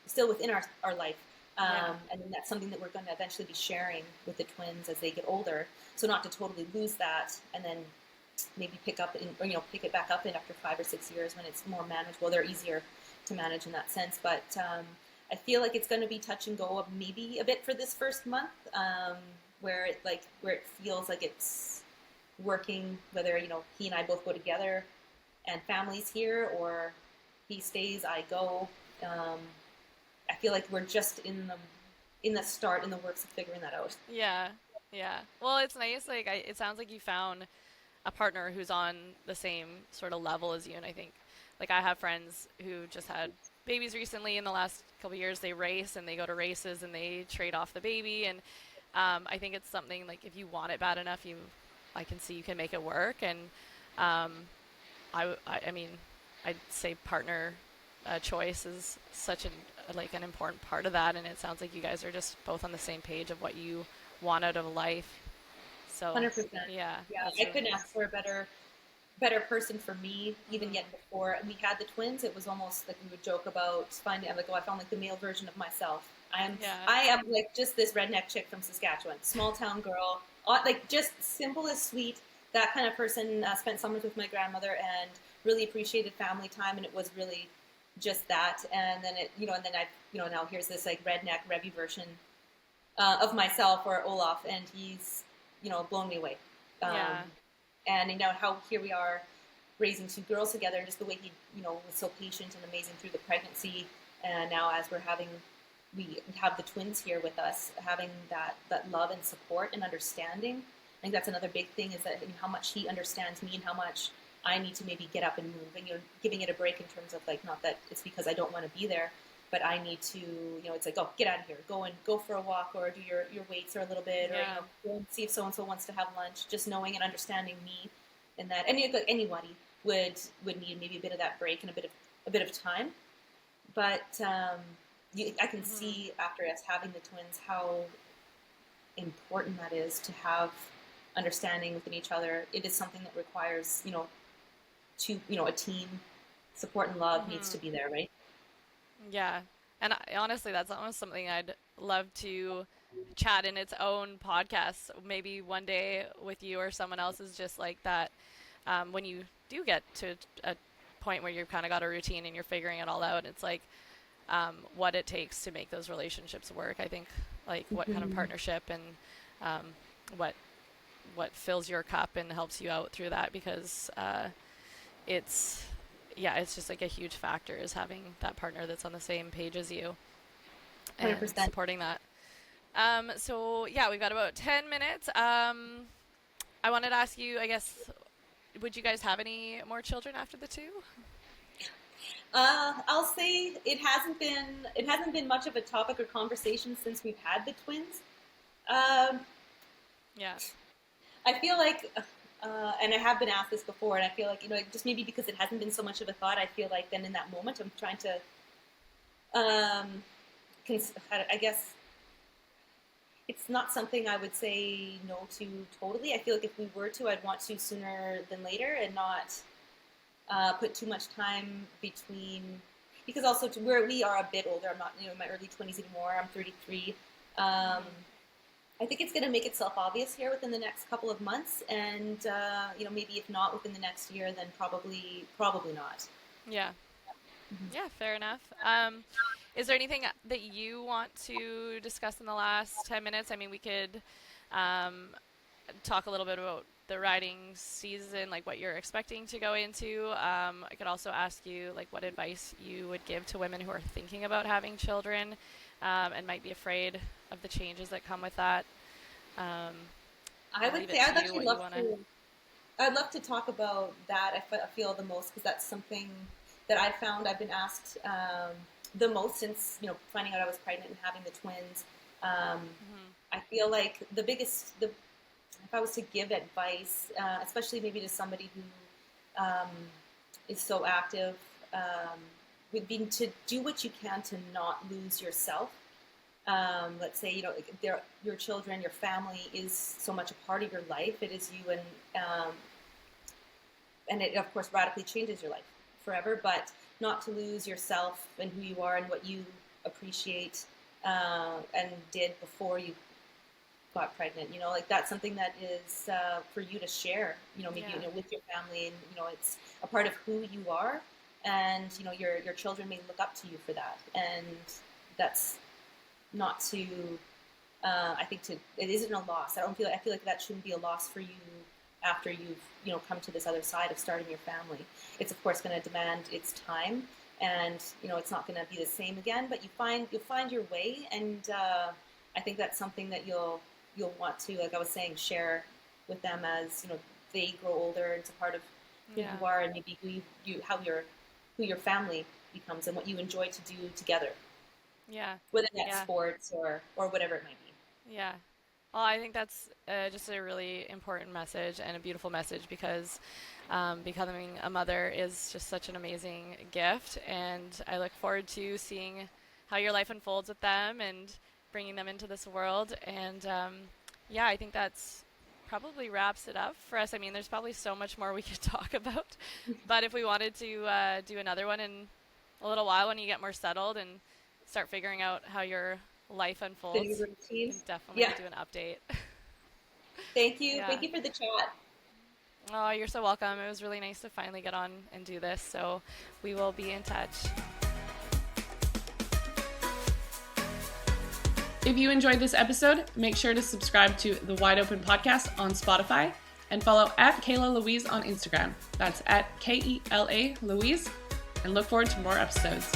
still within our life, And then that's something that we're going to eventually be sharing with the twins as they get older. So not to totally lose that, and then maybe pick it back up in after 5 or 6 years when it's more manageable. They're easier to manage in that sense. But I feel like it's going to be touch and go maybe a bit for this first month, where it feels like it's working, whether he and I both go together and families here, or he stays, I go. I feel like we're just in the works of figuring that out. Yeah. Yeah. Well, it's nice. Like, it sounds like you found a partner who's on the same sort of level as you. And I think, like, I have friends who just had babies recently in the last couple of years. They race and they go to races and they trade off the baby. And I think it's something like if you want it bad enough, I can see you can make it work. And I mean, I'd say partner choice is such an important part of that. And it sounds like you guys are just both on the same page of what you want out of life. So 100%. yeah, Yeah, that's I really couldn't nice. ask for a better person for me. Even yet before we had the twins, it was almost like we would joke about finding. I'm like, oh, I found like the male version of myself. Yeah. I am like just this redneck chick from Saskatchewan, small town girl, like just simple as sweet. That kind of person. Spent summers with my grandmother and really appreciated family time, and it was really just that. And then now here's this like redneck Rebby version of myself or Olaf, and he's blown me away. Um, Yeah. and how here we are raising two girls together, and just the way he was so patient and amazing through the pregnancy, and now as we have the twins here with us, having that love and support and understanding. I think that's another big thing, is that how much he understands me and how much I need to maybe get up and move, and giving it a break in terms of like, not that it's because I don't want to be there, but I need to, it's like, oh, get out of here, go for a walk, or do your weights or a little bit, or Yeah. go and see if so and so wants to have lunch. Just knowing and understanding me, and that anybody would need maybe a bit of that break and a bit of time. But I can Hmm. see after us having the twins how important that is, to have understanding within each other. It is something that requires a team. Support and love needs Hmm. to be there, right? Yeah. And honestly, that's almost something I'd love to chat in its own podcast. Maybe one day with you or someone else is just like that. When you do get to a point where you've kind of got a routine and you're figuring it all out, it's like what it takes to make those relationships work. I think like what kind of Mm-hmm. partnership and um, what fills your cup and helps you out through that, because it's yeah, it's just like a huge factor is having that partner that's on the same page as you Hundred and percent. supporting that. So yeah, we've got about 10 minutes. I wanted to ask you, I guess, would you guys have any more children after the two? I'll say it hasn't been much of a topic or conversation since we've had the twins. Um, Yeah. I feel like, and I have been asked this before, and I feel like just maybe because it hasn't been so much of a thought, I feel like then in that moment I'm trying to, um, I guess it's not something I would say no to totally. I feel like if we were to, I'd want to sooner than later, and not put too much time between. Because also to where we are a bit older, I'm not in my early 20s anymore. I'm 33. Um, Hmm. I think it's going to make itself obvious here within the next couple of months, and maybe if not within the next year, then probably not. Yeah. Yeah, fair enough. Is there anything that you want to discuss in the last 10 minutes? I mean, we could um, talk a little bit about the riding season, like what you're expecting to go into. I could also ask you, like, what advice you would give to women who are thinking about having children and might be afraid of the changes that come with that. Um, I I'll would leave say it to you what you want to. I'd love to talk about that. I feel the most, because that's something that I found I've been asked the most since finding out I was pregnant and having the twins. Um, Hmm. I feel like if I was to give advice, especially maybe to somebody who is so active, would be to do what you can to not lose yourself. Let's say your children, your family is so much a part of your life. It is you, and it of course radically changes your life forever. But not to lose yourself and who you are and what you appreciate, and did before you got pregnant. You know, like that's something that is for you to share. You know, maybe with your family, and it's a part of who you are, and your children may look up to you for that, and that's not to. I think it isn't a loss. I feel like that shouldn't be a loss for you after you've come to this other side of starting your family. It's of course going to demand its time, and it's not going to be the same again. But you'll find your way, and I think that's something that you'll want to, like I was saying, share with them as they grow older. It's a part of who you are, and maybe who your family becomes, and what you enjoy to do together. Yeah. Whether that's sports or whatever it might be. Yeah. Well, I think that's just a really important message and a beautiful message, because becoming a mother is just such an amazing gift, and I look forward to seeing how your life unfolds with them and bringing them into this world. And I think that's probably wraps it up for us. I mean, there's probably so much more we could talk about, but if we wanted to do another one in a little while when you get more settled and start figuring out how your life unfolds, we can definitely do an update. Thank you. Thank you for the chat. Oh, you're so welcome. It was really nice to finally get on and do this, so we will be in touch. If you enjoyed this episode, make sure to subscribe to the Wide Open Podcast on Spotify and follow at Kayla Louise on Instagram. That's at KELA Louise, and look forward to more episodes.